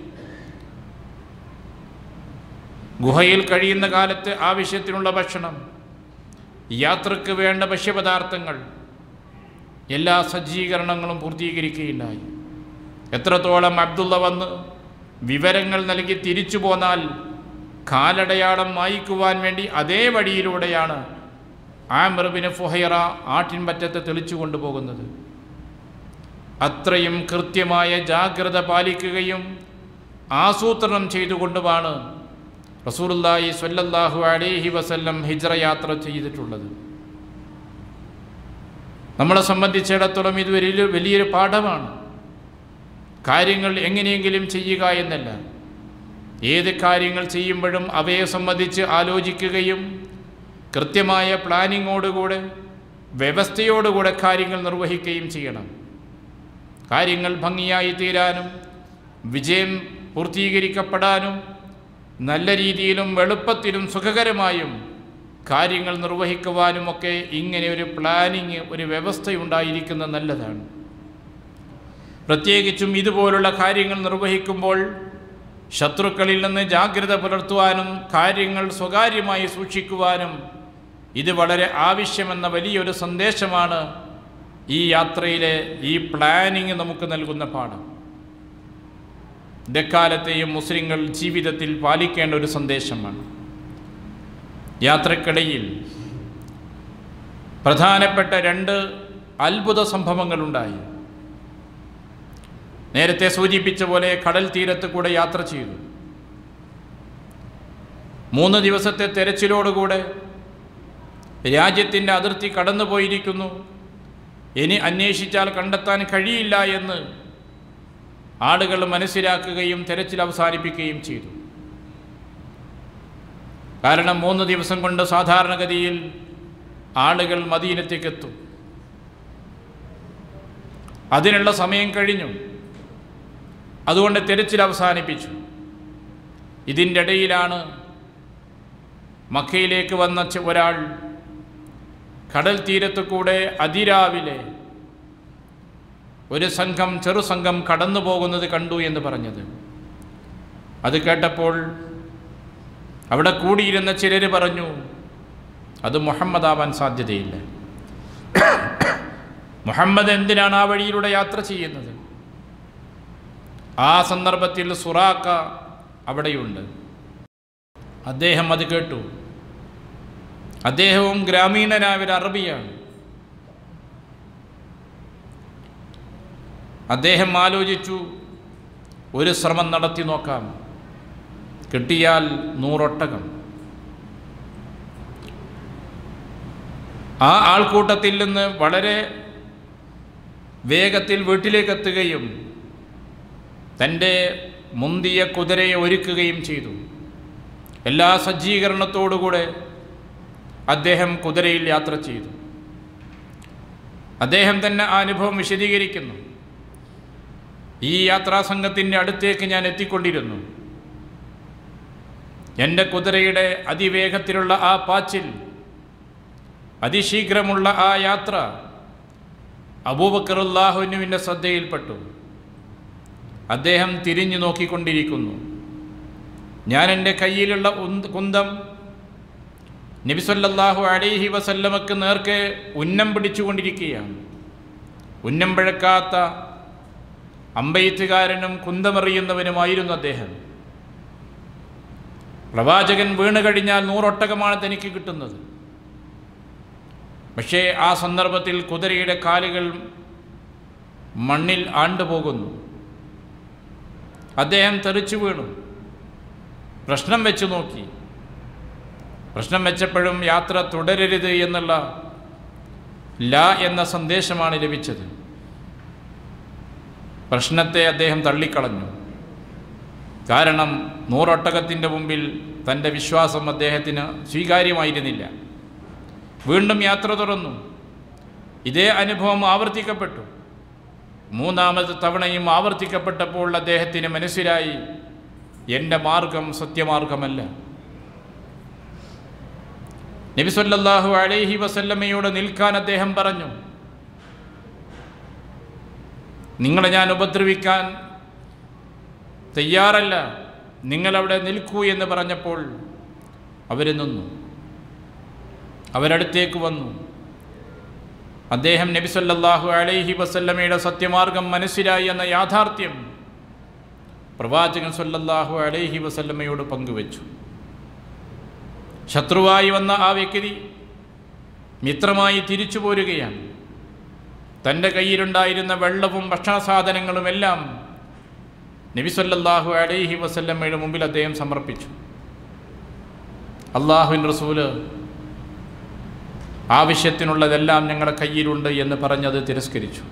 A: ഗുഹയിൽ കഴിയുന്ന കാലത്ത് ആവശ്യത്തിനുള്ള ഭക്ഷണം, യാത്രക്ക് വേണ്ട ഭക്ഷ്യപദാർത്ഥങ്ങൾ, എല്ലാ സജ്ജീകരണങ്ങളും പൂർത്തീകരിക്കുകയുണ്ടായി. എത്രത്തോളം അബ്ദുള്ള വന്ന് വിവരങ്ങൾ നൽകി തിരിച്ചു പോന്നാൽ കാലടയാളം മായ്ക്കുവാൻ വേണ്ടി അതേ വഴിയിലൂടെയാണ് ആമിർ ബിൻ ഫുഹൈറ ആട്ടിൻപറ്റത്ത് തെളിച്ചു കൊണ്ടുപോകുന്നത്. അത്രയും കൃത്യമായ ജാഗ്രത പാലിക്കുകയും ആസൂത്രണം ചെയ്തുകൊണ്ടുമാണ് റസൂലുള്ളാഹി സ്വല്ലല്ലാഹു അലൈഹി വസല്ലം ഹിജ്റ യാത്ര ചെയ്തിട്ടുള്ളത്. നമ്മളെ സംബന്ധിച്ചിടത്തോളം ഇത് വലിയൊരു പാഠമാണ്. കാര്യങ്ങൾ എങ്ങനെയെങ്കിലും ചെയ്യുക എന്നല്ല, ഏത് കാര്യങ്ങൾ ചെയ്യുമ്പോഴും അവയെ സംബന്ധിച്ച് ആലോചിക്കുകയും കൃത്യമായ പ്ലാനിങ്ങോടുകൂടെ വ്യവസ്ഥയോടുകൂടെ കാര്യങ്ങൾ നിർവഹിക്കുകയും ചെയ്യണം. കാര്യങ്ങൾ ഭംഗിയായി തീരാനും വിജയം പൂർത്തീകരിക്കപ്പെടാനും നല്ല രീതിയിലും എളുപ്പത്തിലും സുഖകരമായും കാര്യങ്ങൾ നിർവഹിക്കുവാനുമൊക്കെ ഇങ്ങനെ ഒരു പ്ലാനിങ്, ഒരു വ്യവസ്ഥയുണ്ടായിരിക്കുന്നത് നല്ലതാണ്. പ്രത്യേകിച്ചും ഇതുപോലുള്ള കാര്യങ്ങൾ നിർവഹിക്കുമ്പോൾ ശത്രുക്കളിൽ നിന്ന് ജാഗ്രത പുലർത്തുവാനും കാര്യങ്ങൾ സ്വകാര്യമായി സൂക്ഷിക്കുവാനും ഇത് വളരെ ആവശ്യമെന്ന വലിയൊരു സന്ദേശമാണ് ഈ യാത്രയിലെ ഈ പ്ലാനിങ് നമുക്ക് നൽകുന്ന പാഠം. ഇക്കാലത്തെയും മുസ്ലിങ്ങൾ ജീവിതത്തിൽ പാലിക്കേണ്ട ഒരു സന്ദേശമാണ്. യാത്രക്കിടയിൽ പ്രധാനപ്പെട്ട 2 അത്ഭുത സംഭവങ്ങളുണ്ടായി. നേരത്തെ സൂചിപ്പിച്ച പോലെ കടൽ തീരത്ത് കൂടെ യാത്ര ചെയ്തു. 3 ദിവസത്തെ തെരച്ചിലോടുകൂടെ രാജ്യത്തിൻ്റെ അതിർത്തി കടന്നുപോയിരിക്കുന്നു. ഇനി അന്വേഷിച്ചാൽ കണ്ടെത്താൻ കഴിയില്ല എന്ന് ആളുകൾ മനസ്സിലാക്കുകയും തെരച്ചിൽ അവസാനിപ്പിക്കുകയും ചെയ്തു. കാരണം 3 ദിവസം കൊണ്ട് സാധാരണഗതിയിൽ ആളുകൾ മദീനത്തേക്കെത്തും. അതിനുള്ള സമയം കഴിഞ്ഞു. അതുകൊണ്ട് തെരച്ചിൽ അവസാനിപ്പിച്ചു. ഇതിൻ്റെ ഇടയിലാണ് മക്കയിലേക്ക് വന്ന ഒരാൾ കടൽ തീരത്തു കൂടെ അതിരാവിലെ ഒരു സംഘം, ചെറുസംഘം കടന്നു പോകുന്നത് കണ്ടു എന്ന് പറഞ്ഞത്. അത് കേട്ടപ്പോൾ അവിടെ കൂടിയിരുന്ന ചിലർ പറഞ്ഞു, അത് മുഹമ്മദ് ആവാൻ സാധ്യതയില്ല. മുഹമ്മദ് എന്തിനാണ് ആ വഴിയിലൂടെ യാത്ര ചെയ്യുന്നത്? ആ സന്ദർഭത്തിൽ സുറാക്ക അവിടെയുണ്ട്. അദ്ദേഹം അത് കേട്ടു. അദ്ദേഹവും ഗ്രാമീണനായ ഒരു അറബിയാണ്. അദ്ദേഹം ആലോചിച്ചു, ഒരു ശ്രമം നടത്തി നോക്കാം, കിട്ടിയാൽ 100 ഒട്ടകം. ആ ആൾക്കൂട്ടത്തിൽ നിന്ന് വളരെ വേഗത്തിൽ വീട്ടിലേക്ക് എത്തുകയും തൻ്റെ മുന്തിയ കുതിരയെ ഒരുക്കുകയും ചെയ്തു. എല്ലാ സജ്ജീകരണത്തോടുകൂടെ അദ്ദേഹം കുതിരയിൽ യാത്ര ചെയ്തു. അദ്ദേഹം തന്നെ ആ അനുഭവം വിശദീകരിക്കുന്നു. ഈ യാത്രാസംഘത്തിൻ്റെ അടുത്തേക്ക് ഞാൻ എത്തിക്കൊണ്ടിരുന്നു. എൻ്റെ കുതിരയുടെ അതിവേഗത്തിലുള്ള ആ പാച്ചിൽ, അതിശീഘ്രമുള്ള ആ യാത്ര അബൂബക്കർ റളിയല്ലാഹുവിൻ്റെ ശ്രദ്ധയിൽപ്പെട്ടു. അദ്ദേഹം തിരിഞ്ഞു നോക്കിക്കൊണ്ടിരിക്കുന്നു. ഞാൻ എൻ്റെ കയ്യിലുള്ള കുന്തം നബി സല്ലല്ലാഹു അലൈഹി വസല്ലമക്ക് നേർക്കെ ഉന്നം പിടിച്ചുകൊണ്ടിരിക്കുകയാണ്. ഉന്നം പിഴക്കാത്ത അമ്പെയ്ത്തുകാരനും കുന്തമെറിയുന്നവനുമായിരുന്നു അദ്ദേഹം. പ്രവാചകൻ വീണ് കഴിഞ്ഞാൽ 100 ഒട്ടകമാണ് തനിക്ക് കിട്ടുന്നത്. പക്ഷേ ആ സന്ദർഭത്തിൽ കുതിരയുടെ കാലുകൾ മണ്ണിൽ ആണ്ടുപോകുന്നു. അദ്ദേഹം തെറിച്ചു വീണു. പ്രശ്നം വെച്ചു നോക്കി. പ്രശ്നം വെച്ചപ്പോഴും യാത്ര തുടരരുത് എന്നുള്ള ലാ എന്ന സന്ദേശമാണ് ലഭിച്ചത്. പ്രശ്നത്തെ അദ്ദേഹം തള്ളിക്കളഞ്ഞു. കാരണം 100 ഒട്ടകത്തിൻ്റെ മുമ്പിൽ തൻ്റെ വിശ്വാസം അദ്ദേഹത്തിന് സ്വീകാര്യമായിരുന്നില്ല. വീണ്ടും യാത്ര തുടർന്നു. ഇതേ അനുഭവം ആവർത്തിക്കപ്പെട്ടു. 3ാമത്തെ തവണയും ആവർത്തിക്കപ്പെട്ടപ്പോൾ അദ്ദേഹത്തിന് മനസ്സിലായി, എൻ്റെ മാർഗം സത്യമാർഗമല്ല. നബി സല്ലല്ലാഹു അലൈഹി വസല്ലമയോട് നിൽക്കാൻ അദ്ദേഹം പറഞ്ഞു. നിങ്ങളെ ഞാൻ ഉപദ്രവിക്കാൻ തയ്യാറല്ല, നിങ്ങളവിടെ നിൽക്കൂ എന്ന് പറഞ്ഞപ്പോൾ അവർ നിന്നു. അവരടുത്തേക്ക് വന്നു. അദ്ദേഹം നബി സല്ലല്ലാഹു അലൈഹി വസല്ലമയുടെ സത്യമാർഗം മനസ്സിലായി എന്ന യാഥാർത്ഥ്യം പ്രവാചകൻ സല്ലല്ലാഹു അലൈഹി വസല്ലമയോട് പങ്കുവച്ചു. ശത്രുവായി വന്ന ആ വ്യക്തി മിത്രമായി തിരിച്ചു പോരുകയാണ്. തൻ്റെ കയ്യിലുണ്ടായിരുന്ന വെള്ളവും ഭക്ഷണസാധനങ്ങളുമെല്ലാം നബി സല്ലല്ലാഹു അലൈഹി വസല്ലമയുടെ മുമ്പിൽ അദ്ദേഹം സമർപ്പിച്ചു. അല്ലാഹുവിൻ്റെ റസൂല് ആവശ്യത്തിനുള്ളതെല്ലാം ഞങ്ങളുടെ കയ്യിലുണ്ട് എന്ന് പറഞ്ഞത് തിരസ്കരിച്ചു.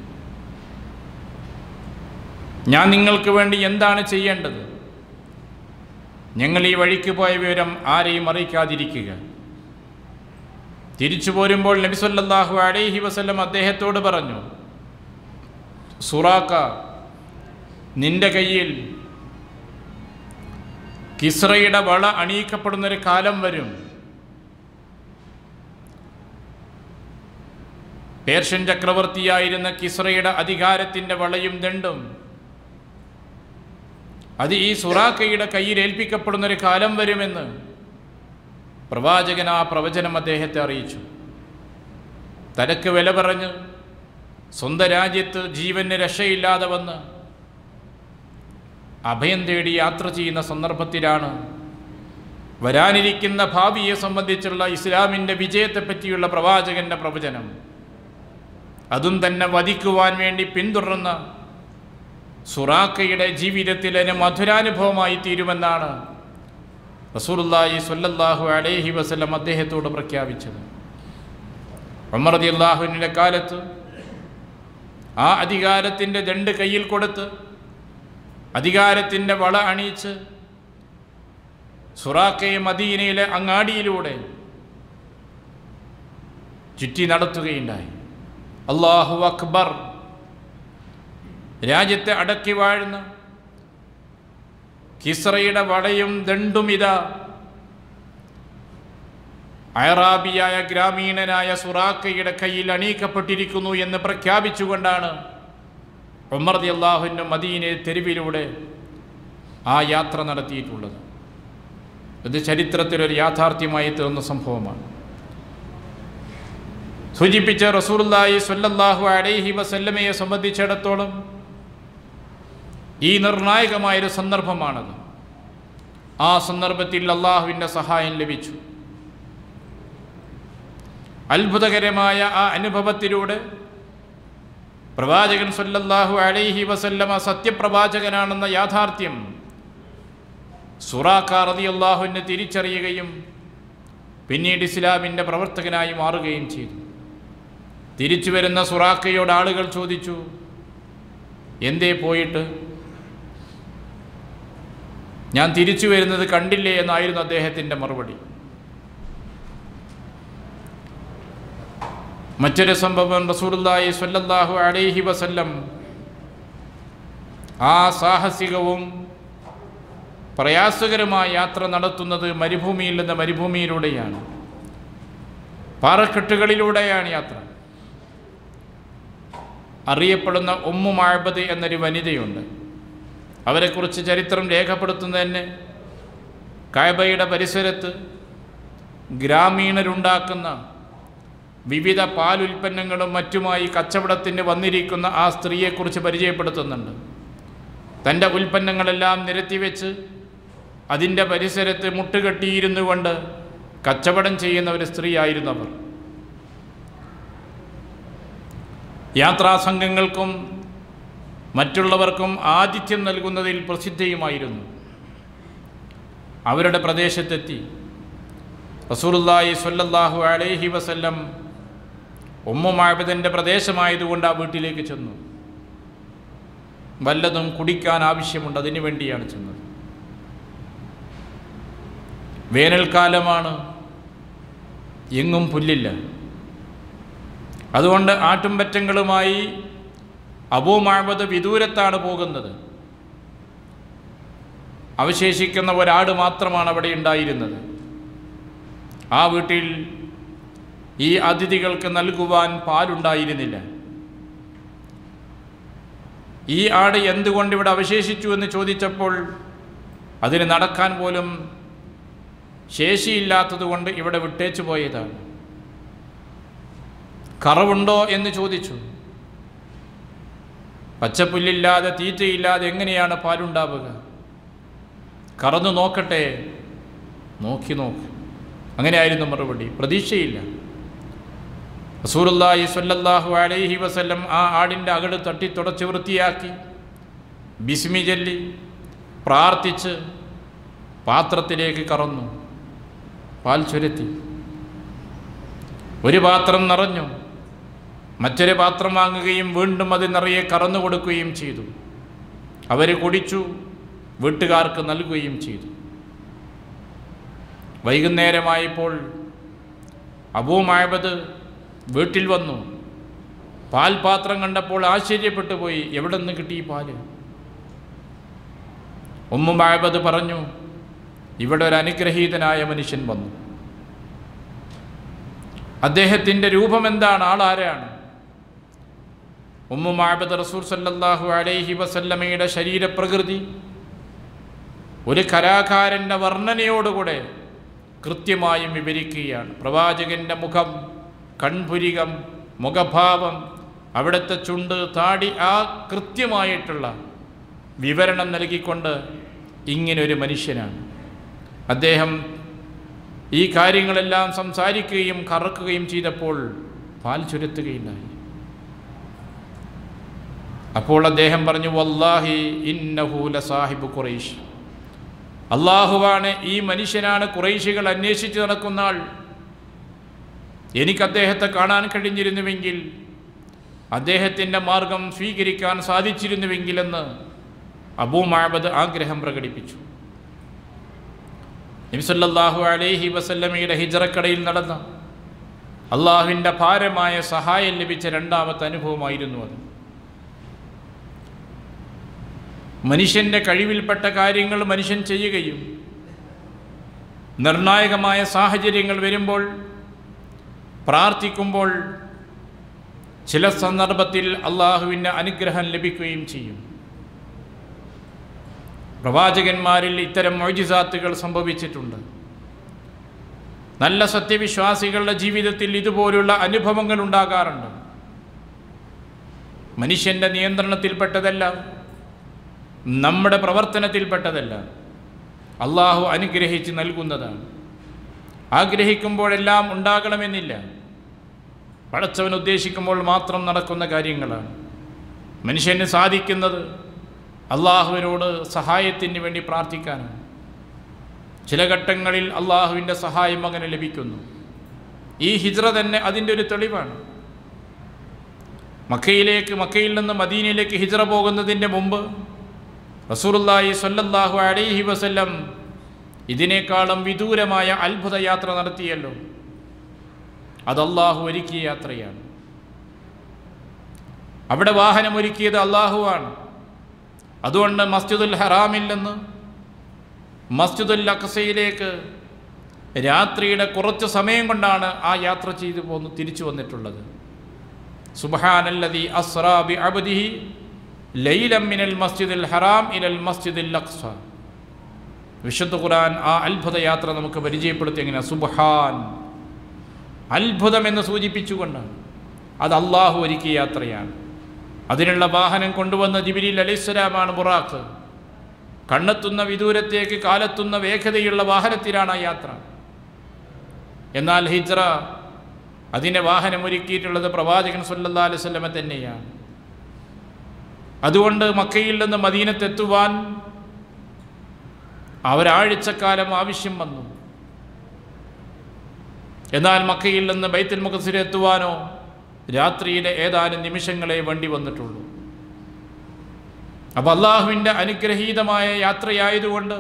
A: ഞാൻ നിങ്ങൾക്ക് വേണ്ടി എന്താണ് ചെയ്യേണ്ടത്? ഞങ്ങൾ ഈ വഴിക്ക് പോയ വിവരം ആരെയും അറിയിക്കാതിരിക്കുക. തിരിച്ചു പോരുമ്പോൾ നബി സല്ലല്ലാഹു അലൈഹി വസല്ലം അദ്ദേഹത്തോട് പറഞ്ഞു, സുറാക്ക, നിന്റെ കയ്യിൽ കിസ്റയുടെ വള അണിയിക്കപ്പെടുന്നൊരു കാലം വരും. പേർഷ്യൻ ചക്രവർത്തിയായിരുന്ന കിസ്റയുടെ അധികാരത്തിൻ്റെ വളയും ദണ്ടും അത് ഈ സുറാക്കയുടെ കയ്യിൽ ഏൽപ്പിക്കപ്പെടുന്നൊരു കാലം വരുമെന്ന് പ്രവാചകൻ ആ പ്രവചനം അദ്ദേഹത്തെ അറിയിച്ചു. തനക്ക് വില പറഞ്ഞ് സ്വന്തം രാജ്യത്ത് ജീവന് രക്ഷയില്ലാതെ വന്ന് അഭയം തേടി യാത്ര ചെയ്യുന്ന സന്ദർഭത്തിലാണ് വരാനിരിക്കുന്ന ഭാവിയെ സംബന്ധിച്ചുള്ള ഇസ്ലാമിൻ്റെ വിജയത്തെപ്പറ്റിയുള്ള പ്രവാചകൻ്റെ പ്രവചനം. അതും തന്നെ വധിക്കുവാൻ വേണ്ടി പിന്തുടർന്ന സുറാക്കയുടെ ജീവിതത്തിലെ മധുരാനുഭവമായി തീരുമെന്നാണ് റസൂലുള്ളാഹി സ്വല്ലല്ലാഹു അലൈഹി വസല്ലം അദ്ദേഹത്തോട് പ്രഖ്യാപിച്ചത്. ഉമർ റളിയല്ലാഹുവിൻ്റെ കാലത്ത് ആ അധികാരത്തിൻ്റെ ദണ്ട് കയ്യിൽ കൊടുത്ത് അധികാരത്തിൻ്റെ വള അണിയിച്ച് സുറാക്കയെ മദീനയിലെ അങ്ങാടിയിലൂടെ ചുറ്റി നടത്തുകയുണ്ടായി. അല്ലാഹു അക്ബർ. രാജ്യത്തെ അടക്കി വാഴുന്ന കിസ്റയുടെ വളയും ദണ്ടും ഇതാ അയറാബിയായ ഗ്രാമീണനായ സുറാക്കയുടെ കയ്യിൽ അണിയിക്കപ്പെട്ടിരിക്കുന്നു എന്ന് പ്രഖ്യാപിച്ചുകൊണ്ടാണ് ഉമർ റളിയല്ലാഹു മദീനയെ തെരുവിലൂടെ ആ യാത്ര നടത്തിയിട്ടുള്ളത്. ഇത് ചരിത്രത്തിലൊരു യാഥാർത്ഥ്യമായി തീർന്ന സംഭവമാണ്. സൂചിപ്പിച്ച റസൂലുള്ളാഹി സ്വല്ലല്ലാഹു അലൈഹി വസല്ലമയെ സംബന്ധിച്ചിടത്തോളം ഈ നിർണായകമായൊരു സന്ദർഭമാണത്. ആ സന്ദർഭത്തിൽ അള്ളാഹുവിൻ്റെ സഹായം ലഭിച്ചു. അത്ഭുതകരമായ ആ അനുഭവത്തിലൂടെ പ്രവാചകൻ സ്വല്ലല്ലാഹു അലൈഹി വസല്ലമ സത്യപ്രവാചകനാണെന്ന യാഥാർത്ഥ്യം സുറാഖ റളിയല്ലാഹു അൻഹു തിരിച്ചറിയുകയും പിന്നീട് ഇസ്ലാമിൻ്റെ പ്രവർത്തകനായി മാറുകയും ചെയ്തു. തിരിച്ചു വരുന്ന സുറാഖയോട് ആളുകൾ ചോദിച്ചു, എന്തേ പോയിട്ട്? ഞാൻ തിരിച്ചു വരുന്നത് കണ്ടില്ലേ എന്നായിരുന്നു അദ്ദേഹത്തിൻ്റെ മറുപടി. മറ്റൊരു സംഭവം, റസൂലുള്ളാഹി സ്വല്ലല്ലാഹു അലൈഹി വസല്ലം ആ സാഹസികവും പ്രയാസകരമായ യാത്ര നടത്തുന്നത് മരുഭൂമിയിൽ നിന്ന് മരുഭൂമിയിലൂടെയാണ്, പാറക്കെട്ടുകളിലൂടെയാണ് യാത്ര. അറിയപ്പെടുന്ന ഉമ്മു മഅബദ് എന്നൊരു വനിതയുണ്ട്. അവരെക്കുറിച്ച് ചരിത്രം രേഖപ്പെടുത്തുന്നതന്നെ കഅബയുടെ പരിസരത്ത് ഗ്രാമീണരുണ്ടാക്കുന്ന വിവിധ പാലുൽപ്പന്നങ്ങളും മറ്റുമായി കച്ചവടത്തിന് വന്നിരിക്കുന്ന ആ സ്ത്രീയെക്കുറിച്ച് പരിചയപ്പെടുത്തുന്നുണ്ട്. തൻ്റെ ഉൽപ്പന്നങ്ങളെല്ലാം നിരത്തിവെച്ച് അതിൻ്റെ പരിസരത്ത് മുട്ടുകെട്ടിയിരുന്നു കൊണ്ട് കച്ചവടം ചെയ്യുന്ന ഒരു സ്ത്രീയായിരുന്നു അവർ. യാത്രാസംഘങ്ങൾക്കും മറ്റുള്ളവർക്കും ആതിഥ്യം നൽകുന്നതിൽ പ്രസിദ്ധയുമായിരുന്നു. അവരുടെ പ്രദേശത്തെത്തി റസൂലുള്ളാഹി സ്വല്ലല്ലാഹു അലൈഹി വസല്ലം ഉമ്മു മഅബദിൻ്റെ പ്രദേശമായതുകൊണ്ട് ആ വീട്ടിലേക്ക് ചെന്നു. വല്ലതും കുടിക്കാൻ ആവശ്യമുണ്ട്, അതിനു വേണ്ടിയാണ് ചെന്നത്. വേനൽക്കാലമാണ്, എങ്ങും പുല്ലില്ല. അതുകൊണ്ട് ആട്ടുംപറ്റങ്ങളുമായി അബൂ മഅബദ് വിദൂരത്താണ് പോകുന്നത്. അവശേഷിക്കുന്ന ഒരാട് മാത്രമാണ് അവിടെ ഉണ്ടായിരുന്നത്. ആ വീട്ടിൽ ഈ അതിഥികൾക്ക് നൽകുവാൻ പാലുണ്ടായിരുന്നില്ല. ഈ ആട് എന്തുകൊണ്ട് ഇവിടെ അവശേഷിച്ചു എന്ന് ചോദിച്ചപ്പോൾ അതിന് നടക്കാൻ പോലും ശേഷിയില്ലാത്തതുകൊണ്ട് ഇവിടെ വിട്ടേച്ചു പോയതാണ്. കറവുണ്ടോ എന്ന് ചോദിച്ചു. പച്ചപ്പുല്ലില്ലാതെ തീറ്റയില്ലാതെ എങ്ങനെയാണ് പാലുണ്ടാവുക? കറന്നു നോക്കട്ടെ. നോക്കി. അങ്ങനെയായിരുന്നു മറുപടി. പ്രതീക്ഷയില്ല. റസൂലുള്ളാഹി സ്വല്ലല്ലാഹു അലൈഹി വസല്ലം ആ ആടിൻ്റെ അകട് തട്ടി തുടച്ച് വൃത്തിയാക്കി ബിസ്മി ചൊല്ലി പ്രാർത്ഥിച്ച് പാത്രത്തിലേക്ക് കറന്നു. പാൽ ചുരത്തി. ഒരു പാത്രം നിറഞ്ഞു. മറ്റൊരു പാത്രം വാങ്ങുകയും വീണ്ടും അത് നിറയെ കറന്നു കൊടുക്കുകയും ചെയ്തു. അവർ കുടിച്ചു, വീട്ടുകാർക്ക് നൽകുകയും ചെയ്തു. വൈകുന്നേരമായപ്പോൾ അബൂ മഅബദ് വീട്ടിൽ വന്നു. പാൽപാത്രം കണ്ടപ്പോൾ ആശ്ചര്യപ്പെട്ടു പോയി. എവിടെ നിന്ന് കിട്ടി ഈ പാല്? ഉമ്മു മഅബദ് പറഞ്ഞു, ഇവിടെ ഒരു അനുഗ്രഹീതനായ മനുഷ്യൻ വന്നു. അദ്ദേഹത്തിൻ്റെ രൂപം എന്താണ്? ആളാരാണ്? ഉമ്മു മഅബദ് റസൂൽ സല്ലല്ലാഹു അലൈഹി വസല്ലമയുടെ ശരീരപ്രകൃതി ഒരു കലാകാരൻ്റെ വർണ്ണനയോടുകൂടെ കൃത്യമായും വിവരിക്കുകയാണ്. പ്രവാചകൻ്റെ മുഖം, കൺപുരികം, മുഖഭാവം, അവിടുത്തെ ചുണ്ട്, താടി, ആ കൃത്യമായിട്ടുള്ള വിവരണം നൽകിക്കൊണ്ട് ഇങ്ങനൊരു മനുഷ്യനാണ് അദ്ദേഹം. ഈ കാര്യങ്ങളെല്ലാം സംസാരിക്കുകയും കറക്കുകയും ചെയ്തപ്പോൾ പാൽ ചുരത്തുകയുണ്ടായി. അപ്പോൾ അദ്ദേഹം പറഞ്ഞു, വല്ലാഹി ഇന്നഹു ലസാഹിബു ഖുറൈശ്. അള്ളാഹുവാണ്, ഈ മനുഷ്യനാണ് ഖുറൈശികൾ അന്വേഷിച്ച് നടക്കുന്ന ആൾ. എനിക്ക് അദ്ദേഹത്തെ കാണാൻ കഴിഞ്ഞിരുന്നുവെങ്കിൽ, അദ്ദേഹത്തിൻ്റെ മാർഗം സ്വീകരിക്കാൻ സാധിച്ചിരുന്നുവെങ്കിലെന്ന് അബൂ മഅബദ് ആഗ്രഹം പ്രകടിപ്പിച്ചു. നബി സല്ലല്ലാഹു അലൈഹി വസല്ലമയുടെ ഹിജ്റക്കടയിൽ നടന്ന അള്ളാഹുവിൻ്റെ ഭാരമായ സഹായം ലഭിച്ച രണ്ടാമത്തെ അനുഭവമായിരുന്നു അത്. മനുഷ്യൻ്റെ കഴിവിൽപ്പെട്ട കാര്യങ്ങൾ മനുഷ്യൻ ചെയ്യുകയും നിർണായകമായ സാഹചര്യങ്ങൾ വരുമ്പോൾ പ്രാർത്ഥിക്കുമ്പോൾ ചില സന്ദർഭത്തിൽ അള്ളാഹുവിൻ്റെ അനുഗ്രഹം ലഭിക്കുകയും ചെയ്യും. പ്രവാചകന്മാരിൽ ഇത്തരം മുഅ്ജിസാത്തുകൾ സംഭവിച്ചിട്ടുണ്ട്. നല്ല സത്യവിശ്വാസികളുടെ ജീവിതത്തിൽ ഇതുപോലുള്ള അനുഭവങ്ങൾ ഉണ്ടാകാറുണ്ട്. മനുഷ്യൻ്റെ നിയന്ത്രണത്തിൽപ്പെട്ടതല്ല, നമ്മുടെ പ്രവർത്തനത്തിൽപ്പെട്ടതല്ല, അള്ളാഹു അനുഗ്രഹിച്ച് നൽകുന്നതാണ്. ആഗ്രഹിക്കുമ്പോഴെല്ലാം ഉണ്ടാകണമെന്നില്ല, പടച്ചവൻ ഉദ്ദേശിക്കുമ്പോൾ മാത്രം നടക്കുന്ന കാര്യങ്ങളാണ്. മനുഷ്യന് സാധിക്കുന്നത് അള്ളാഹുവിനോട് സഹായത്തിന് വേണ്ടി പ്രാർത്ഥിക്കാനാണ്. ചില ഘട്ടങ്ങളിൽ അള്ളാഹുവിൻ്റെ സഹായം അങ്ങനെ ലഭിക്കുന്നു. ഈ ഹിജ്റ തന്നെ അതിൻ്റെ ഒരു തെളിവാണ്. മക്കയിൽ നിന്ന് മദീനയിലേക്ക് ഹിജ്റ പോകുന്നതിൻ്റെ മുമ്പ് റസൂലുള്ളാഹി സ്വല്ലല്ലാഹു അലൈഹി വസല്ലം ഇതിനേക്കാളും വിദൂരമായ അത്ഭുത യാത്ര നടത്തിയല്ലോ. അത് അള്ളാഹു ഒരുക്കിയ യാത്രയാണ്. അവിടെ വാഹനമൊരുക്കിയത് അള്ളാഹുവാണ്. അതുകൊണ്ട് മസ്ജിദുൽ ഹറാമിൽ നിന്ന് മസ്ജിദുൽ അഖ്സയിലേക്ക് രാത്രിയുടെ കുറച്ച് സമയം കൊണ്ടാണ് ആ യാത്ര ചെയ്തു തിരിച്ചു വന്നിട്ടുള്ളത്. സുബ്ഹാനല്ലദീ അസ്റാ ബി അബ്ദിഹി ലൈലൻ മിനൽ മസ്ജിദിൽ ഹറാം ഇലൽ മസ്ജിദിൽ അഖ്സ. വിശുദ്ധ ഖുർആൻ ആ അത്ഭുത യാത്ര നമുക്ക് പരിചയപ്പെടുത്തി എങ്ങനെ? സുബ്ഹാൻ, അത്ഭുതം എന്ന് സൂചിപ്പിച്ചുകൊണ്ടാണ്. അത് അള്ളാഹു ഒരുക്കിയ യാത്രയാണ്. അതിനുള്ള വാഹനം കൊണ്ടുവന്ന ജിബ്രീൽ അലൈഹിസ്സലാമാണ് ബുറാഖ്. കണ്ണെത്തുന്ന വിദൂരത്തേക്ക് കാലെത്തുന്ന വേഗതയുള്ള വാഹനത്തിലാണ് ആ യാത്ര. എന്നാൽ ഹിജ്റ അതിനെ വാഹനമൊരുക്കിയിട്ടുള്ളത് പ്രവാചകൻ സല്ലല്ലാഹു അലൈഹി വസല്ലമ തന്നെയാണ്. അതുകൊണ്ട് മക്കയിൽ നിന്ന് മദീനത്തെത്തുവാൻ ഒരാഴ്ചക്കാലം ആവശ്യം വന്നു. എന്നാൽ മക്കയിൽ നിന്ന് ബൈത്തുൽ മുഖദ്ദിസിലെത്തുവാനോ രാത്രിയിലെ ഏതാനും നിമിഷങ്ങളെ വേണ്ടി വന്നിട്ടുള്ളൂ. അപ്പോൾ അള്ളാഹുവിൻ്റെ അനുഗ്രഹീതമായ യാത്രയായതുകൊണ്ട്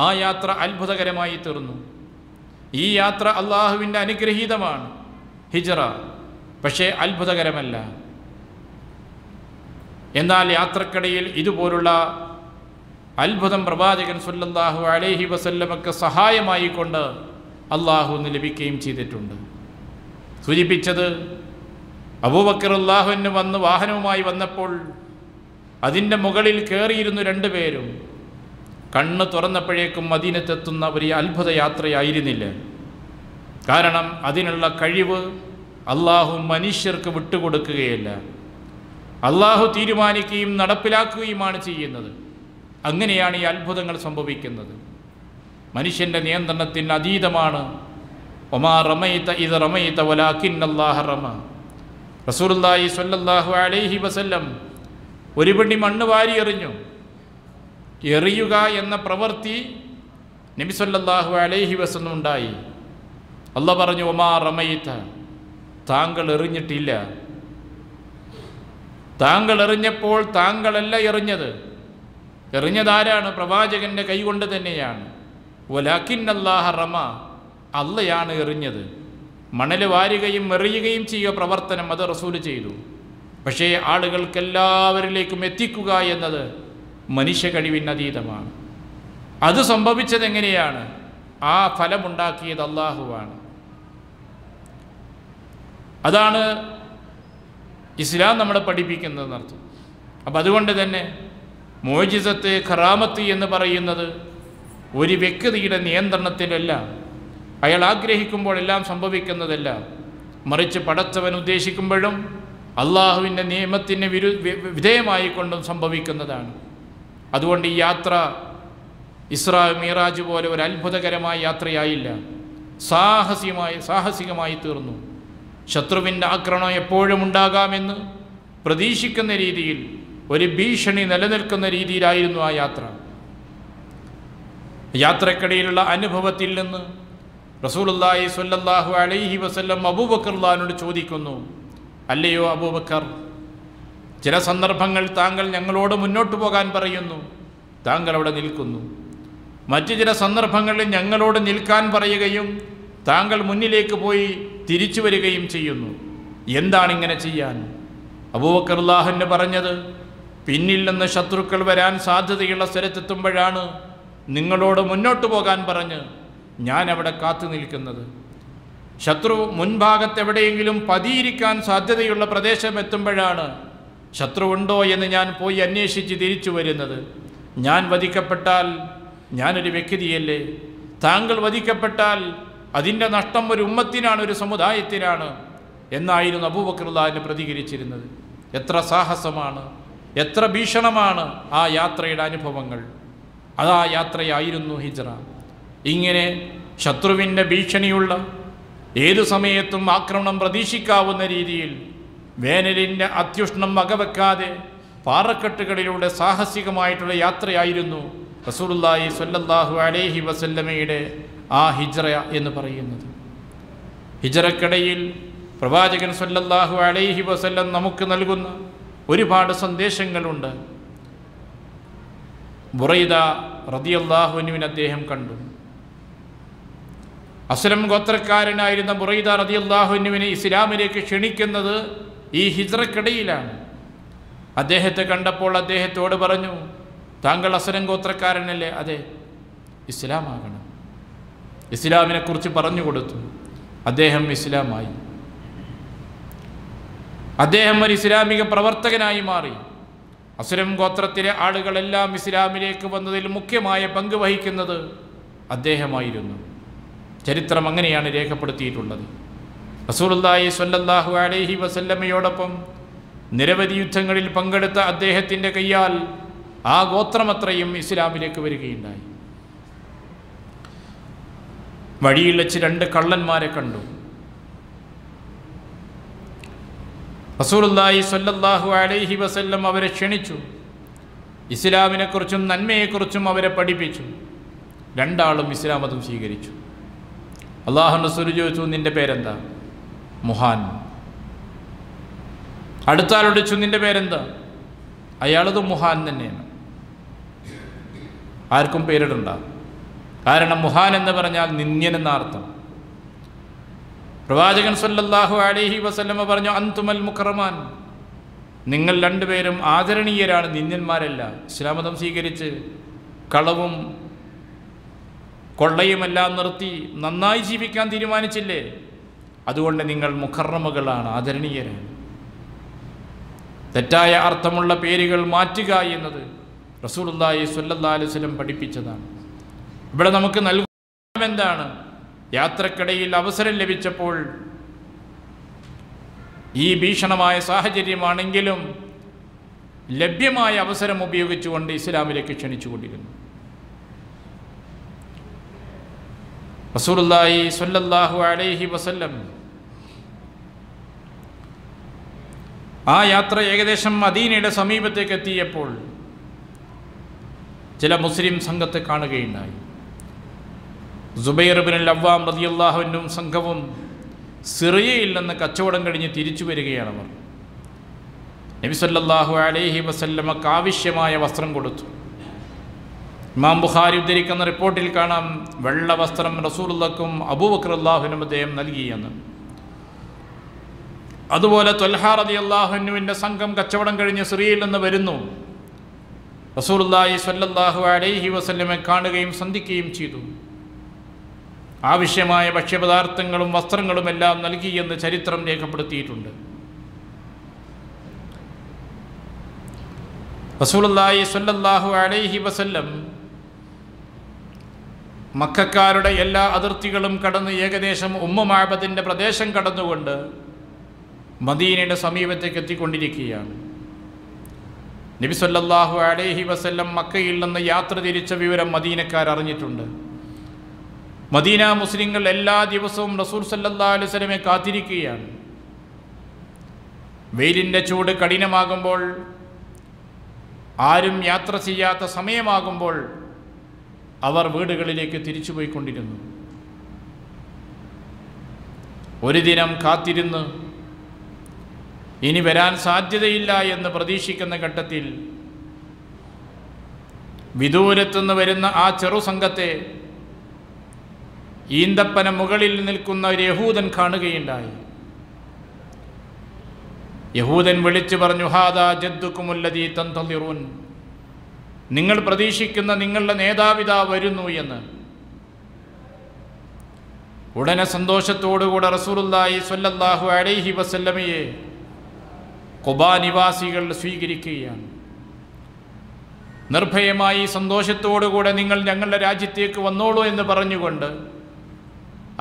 A: ആ യാത്ര അത്ഭുതകരമായി തീർന്നു. ഈ യാത്ര അള്ളാഹുവിൻ്റെ അനുഗ്രഹീതമാണ് ഹിജ്റ, പക്ഷേ അത്ഭുതകരമല്ല. എന്നാൽ യാത്രക്കിടയിൽ ഇതുപോലുള്ള അത്ഭുതം പ്രവാചകൻ സല്ലല്ലാഹു അലൈഹി വസല്ലമക്ക് സഹായമായി കൊണ്ട് അള്ളാഹു ലഭിക്കുകയും ചെയ്തിട്ടുണ്ട്. സൂചിപ്പിച്ചത് അബൂബക്കർ അല്ലാഹുവിന് വന്ന് വാഹനവുമായി വന്നപ്പോൾ അതിൻ്റെ മുകളിൽ കയറിയിരുന്നു രണ്ടുപേരും. കണ്ണ് തുറന്നപ്പോഴേക്കും മദീനത്തെത്തുന്ന ഒരു അത്ഭുത യാത്രയായിരുന്നില്ല. കാരണം അതിനുള്ള കഴിവ് അള്ളാഹു മനുഷ്യർക്ക് വിട്ടുകൊടുക്കുകയില്ല. അള്ളാഹു തീരുമാനിക്കുകയും നടപ്പിലാക്കുകയുമാണ് ചെയ്യുന്നത്. അങ്ങനെയാണ് ഈ അത്ഭുതങ്ങൾ സംഭവിക്കുന്നത്. മനുഷ്യൻ്റെ നിയന്ത്രണത്തിന് അതീതമാണ്. ഒമാ റമൈത ഇദ് റമൈത വലാകിന്നല്ലാഹ റമ. റസൂലുള്ളാഹി സ്വല്ലല്ലാഹു അലൈഹി വസല്ലം ഒരു പിടി മണ്ണ് വാരി എറിഞ്ഞു. എറിയുക എന്ന പ്രവൃത്തി നബി സല്ലല്ലാഹു അലൈഹി വസല്ലം ഉണ്ടായി. അല്ലാഹ് പറഞ്ഞു, ഒമാ റമൈത, താങ്കൾ എറിഞ്ഞിട്ടില്ല. താങ്കൾ എറിഞ്ഞപ്പോൾ താങ്കളല്ല എറിഞ്ഞത്. എറിഞ്ഞതാരാണ്? പ്രവാചകൻ്റെ കൈകൊണ്ട് തന്നെയാണ്. വലാകിന്നല്ലാഹ റമ, അള്ളയാണ് എറിഞ്ഞത്. മണൽ വാരുകയും എറിയുകയും ചെയ്യുക പ്രവർത്തനം അത് റസൂൽ ചെയ്തു. പക്ഷേ ആളുകൾക്കെല്ലാവരിലേക്കും എത്തിക്കുക എന്നത് മനുഷ്യ കഴിവിനതീതമാണ്. അത് സംഭവിച്ചതെങ്ങനെയാണ്? ആ ഫലമുണ്ടാക്കിയത് അള്ളാഹുവാണ്. അതാണ് ഇസ്ലാം നമ്മളെ പഠിപ്പിക്കുന്നതെന്നർത്ഥം. അപ്പം അതുകൊണ്ട് തന്നെ മോജിസത്ത്, ഖറാമത്ത് എന്ന് പറയുന്നത് ഒരു വ്യക്തിയുടെ നിയന്ത്രണത്തിലല്ല, അയാൾ ആഗ്രഹിക്കുമ്പോഴെല്ലാം സംഭവിക്കുന്നതല്ല, മറിച്ച് പടച്ചവൻ ഉദ്ദേശിക്കുമ്പോഴും അള്ളാഹുവിൻ്റെ നിയമത്തിന് വിധേയമായിക്കൊണ്ടും സംഭവിക്കുന്നതാണ്. അതുകൊണ്ട് ഈ യാത്ര ഇസ്രാ മിറാജ് പോലെ ഒരു അത്ഭുതകരമായ യാത്രയായില്ല, സാഹസികമായി തീർന്നു. ശത്രുവിൻ്റെ ആക്രമണം എപ്പോഴും ഉണ്ടാകാമെന്ന് പ്രതീക്ഷിക്കുന്ന രീതിയിൽ ഒരു ഭീഷണി നിലനിൽക്കുന്ന രീതിയിലായിരുന്നു ആ യാത്ര. യാത്രക്കിടയിലുള്ള അനുഭവത്തിൽ നിന്ന് റസൂലുള്ളാഹി സ്വല്ലല്ലാഹു അലൈഹി വസല്ലം അബൂബക്കർ റളിയല്ലാഹുവിനോട് ചോദിക്കുന്നു, അല്ലയോ അബൂബക്കർ, ചില സന്ദർഭങ്ങൾ താങ്കൾ ഞങ്ങളോട് മുന്നോട്ട് പോകാൻ പറയുന്നു, താങ്കൾ അവിടെ നിൽക്കുന്നു. മറ്റു ചില സന്ദർഭങ്ങളിൽ ഞങ്ങളോട് നിൽക്കാൻ പറയുകയും താങ്കൾ മുന്നിലേക്ക് പോയി തിരിച്ചു വരികയും ചെയ്യുന്നു. എന്താണിങ്ങനെ ചെയ്യാൻ? അബൂബക്കർ റളിയല്ലാഹു പറഞ്ഞത്, പിന്നിൽ നിന്ന് ശത്രുക്കൾ വരാൻ സാധ്യതയുള്ള സ്ഥലത്തെത്തുമ്പോഴാണ് നിങ്ങളോട് മുന്നോട്ട് പോകാൻ പറഞ്ഞ് ഞാൻ അവിടെ കാത്തു നിൽക്കുന്നത്. ശത്രു മുൻഭാഗത്തെവിടെയെങ്കിലും പതിയിരിക്കാൻ സാധ്യതയുള്ള പ്രദേശം എത്തുമ്പോഴാണ് ശത്രുവുണ്ടോ എന്ന് ഞാൻ പോയി അന്വേഷിച്ച് തിരിച്ചു വരുന്നത്. ഞാൻ വധിക്കപ്പെട്ടാൽ ഞാനൊരു വ്യക്തിയല്ലേ? താങ്കൾ വധിക്കപ്പെട്ടാൽ അതിൻ്റെ നഷ്ടം ഒരു ഉമ്മത്തിനാണ്, ഒരു സമുദായത്തിനാണ് എന്നായിരുന്നു അബൂബക്കർ റളിയല്ലാഹു അൻഹു പ്രതികരിച്ചിരുന്നത്. എത്ര സാഹസമാണ്, എത്ര ഭീഷണമാണ് ആ യാത്രയുടെ അനുഭവങ്ങൾ. അതാ യാത്രയായിരുന്നു ഹിജ്റ. ഇങ്ങനെ ശത്രുവിൻ്റെ ഭീഷണിയുള്ള, ഏതു സമയത്തും ആക്രമണം പ്രതീക്ഷിക്കാവുന്ന രീതിയിൽ വേനലിൻ്റെ അത്യുഷ്ണം വകവെക്കാതെ പാറക്കെട്ടുകളിലൂടെ സാഹസികമായിട്ടുള്ള യാത്രയായിരുന്നു റസൂലുള്ളാഹി സ്വല്ലല്ലാഹു അലൈഹി വസല്ലമയുടെ ആ ഹിജ്റ എന്ന് പറയുന്നത്. ഹിജ്റക്കിടയിൽ പ്രവാചകൻ സ്വല്ലല്ലാഹു അലൈഹി വസല്ലം നമുക്ക് നൽകുന്ന ഒരുപാട് സന്ദേശങ്ങളുണ്ട്. ബുറൈദ റളിയല്ലാഹു അൻഹുവിനെ അദ്ദേഹം കണ്ടു. അസ്ലം ഗോത്രക്കാരനായിരുന്ന ബുറൈദ റളിയല്ലാഹു അൻഹുവിനെ ഇസ്ലാമിലേക്ക് ക്ഷണിക്കുന്നത് ഈ ഹിജ്റക്കിടയിലാണ്. അദ്ദേഹത്തെ കണ്ടപ്പോൾ അദ്ദേഹത്തോട് പറഞ്ഞു, താങ്കൾ അസ്ലം ഗോത്രക്കാരനല്ലേ? അതെ. ഇസ്ലാമാകണം. ഇസ്ലാമിനെക്കുറിച്ച് പറഞ്ഞു കൊടുത്തു. അദ്ദേഹം ഇസ്ലാമായി. അദ്ദേഹം ഒരു ഇസ്ലാമിക പ്രവർത്തകനായി മാറി. അസ്ലം ഗോത്രത്തിലെ ആളുകളെല്ലാം ഇസ്ലാമിലേക്ക് വന്നതിൽ മുഖ്യമായ പങ്ക് വഹിക്കുന്നത് അദ്ദേഹമായിരുന്നു. ചരിത്രം അങ്ങനെയാണ് രേഖപ്പെടുത്തിയിട്ടുള്ളത്. റസൂലുള്ളാഹി സ്വല്ലല്ലാഹു അലൈഹി വസല്ലമയോടൊപ്പം നിരവധി യുദ്ധങ്ങളിൽ പങ്കെടുത്ത അദ്ദേഹത്തിൻ്റെ കയ്യാൽ ആ ഗോത്രമത്രയും ഇസ്ലാമിലേക്ക് വരികയുണ്ടായി. വഴിയിൽ വെച്ച് 2 കള്ളന്മാരെ കണ്ടു. റസൂലുള്ളാഹി സ്വല്ലല്ലാഹു അലൈഹി വസല്ലം അവരെ ക്ഷണിച്ചു. ഇസ്ലാമിനെക്കുറിച്ചും നന്മയെക്കുറിച്ചും അവരെ പഠിപ്പിച്ചു. 2 ആളും ഇസ്ലാം മതം സ്വീകരിച്ചു. അല്ലാഹു റസൂൽ ചോദിച്ചു, നിന്റെ പേരെന്താ? മുഹാൻ. അടുത്ത ആളോട് ചോദിച്ചു, നിന്റെ പേരെന്താ? അയാളത് മുഹാൻ തന്നെയാണ്. ആർക്കും പേരിടണ്ട. കാരണം മുഹാൻ എന്ന് പറഞ്ഞാൽ നിന്ദ്യൻ എന്ന അർത്ഥം. പ്രവാചകൻ സ്വല്ലല്ലാഹു അലൈഹി വസല്ലമ പറഞ്ഞു, അൻതുമൽ മുക്കറമാൻ, നിങ്ങൾ 2 പേരും ആദരണീയരാണ്, നിന്ദ്യന്മാരല്ല. ഇസ്ലാം മതം സ്വീകരിച്ച് കളവും കൊള്ളയുമെല്ലാം നിർത്തി നന്നായി ജീവിക്കാൻ തീരുമാനിച്ചില്ലേ? അതുകൊണ്ട് നിങ്ങൾ മുഖറമുകളാണ്, ആദരണീയരാണ്. തെറ്റായ അർത്ഥമുള്ള പേരുകൾ മാറ്റുക എന്നത് റസൂലുള്ളാഹി സ്വല്ലല്ലാഹു അലൈഹി വസല്ലം പഠിപ്പിച്ചതാണ്. ഇവിടെ നമുക്ക് നൽകുന്ന എന്താണ്? യാത്രക്കിടയിൽ അവസരം ലഭിച്ചപ്പോൾ ഈ ഭീഷണമായ സാഹചര്യമാണെങ്കിലും ലഭ്യമായ അവസരം ഉപയോഗിച്ചുകൊണ്ട് ഇസ്ലാമിലേക്ക് ക്ഷണിച്ചുകൊണ്ടിരുന്നു. റസൂലുള്ളാഹി സ്വല്ലല്ലാഹു അലൈഹി വസല്ലം ആ യാത്ര ഏകദേശം മദീനയുടെ സമീപത്തേക്ക് എത്തിയപ്പോൾ ചില മുസ്ലിം സംഘത്തെ കാണുകയുണ്ടായി. സുബൈർ ഇബ്നുൽ അവ്വാം റളിയല്ലാഹു അൻഹും സംഘവും സിറിയയിൽ നിന്ന് കച്ചവടം കഴിഞ്ഞ് തിരിച്ചു വരികയാണവർ. നബി സല്ലല്ലാഹു അലൈഹി വസല്ലമക്ക് ആവശ്യമായ വസ്ത്രം കൊടുത്തു. ഇമാം ബുഖാരി ഉദ്ധരിക്കുന്ന റിപ്പോർട്ടിൽ കാണാം, വെള്ള വസ്ത്രം റസൂലുള്ളാഹിക്കും അബൂബക്കർ റളിയല്ലാഹുവിനും അദ്ദേഹം നൽകിയെന്ന്. അതുപോലെ ത്വൽഹ റളിയല്ലാഹു അൻഹുവിൻ്റെ സംഘം കച്ചവടം കഴിഞ്ഞ് സിറിയയിൽ നിന്ന് വരുന്നു. റസൂലുള്ളാഹി സ്വല്ലല്ലാഹു അലൈഹി വസല്ലമയെ കാണുകയും സന്ധിക്കുകയും ചെയ്തു. ആവശ്യമായ ഭക്ഷ്യപദാർത്ഥങ്ങളും വസ്ത്രങ്ങളും എല്ലാം നൽകിയെന്ന് ചരിത്രം രേഖപ്പെടുത്തിയിട്ടുണ്ട്. റസൂലുള്ളാഹി സ്വല്ലല്ലാഹു അലൈഹി വസല്ലം മക്കക്കാരുടെ എല്ലാ അതിർത്തികളും കടന്ന് ഏകദേശം മഅബദിൻ്റെ പ്രദേശം കടന്നുകൊണ്ട് മദീനയുടെ സമീപത്തേക്ക് എത്തിക്കൊണ്ടിരിക്കുകയാണ്. നബി സല്ലല്ലാഹു അലൈഹി വസല്ലം മക്കയിൽ നിന്ന് യാത്ര തിരിച്ച വിവരം മദീനക്കാർ അറിഞ്ഞിട്ടുണ്ട്. മദീന മുസ്ലിങ്ങൾ എല്ലാ ദിവസവും റസൂൽ സല്ലല്ലാഹു അലൈഹി വസല്ലമയെ കാത്തിരിക്കുകയാണ്. വെയിലിൻ്റെ ചൂട് കഠിനമാകുമ്പോൾ, ആരും യാത്ര ചെയ്യാത്ത സമയമാകുമ്പോൾ അവർ വീടുകളിലേക്ക് തിരിച്ചുപോയിക്കൊണ്ടിരുന്നു. ഒരു ദിനം കാത്തിരുന്ന് ഇനി വരാൻ സാധ്യതയില്ല എന്ന് പ്രതീക്ഷിക്കുന്ന ഘട്ടത്തിൽ വിദൂരത്തുനിന്ന് വരുന്ന ആ ചെറു സംഘത്തെ ഈന്തപ്പന മുകളിൽ നിൽക്കുന്ന ഒരു യഹൂദൻ കാണുകയുണ്ടായി. യഹൂദൻ വിളിച്ചു പറഞ്ഞു, ഹാദാ ജദ്ദുക്കുമുല്ലദീ തന്തളിറൂൻ, നിങ്ങൾ പ്രതീക്ഷിക്കുന്ന നിങ്ങളുടെ നേതാവിതാ വരുന്നു എന്ന്. ഉടനെ സന്തോഷത്തോടുകൂടെ റസൂലുള്ളാഹി സ്വല്ലല്ലാഹു അലൈഹി വസല്ലമയെ ഖുബാ നിവാസികൾ സ്വീകരിക്കുകയാണ്. നിർഭയമായി സന്തോഷത്തോടുകൂടെ നിങ്ങൾ ഞങ്ങളുടെ രാജ്യത്തേക്ക് വന്നോളൂ എന്ന് പറഞ്ഞുകൊണ്ട്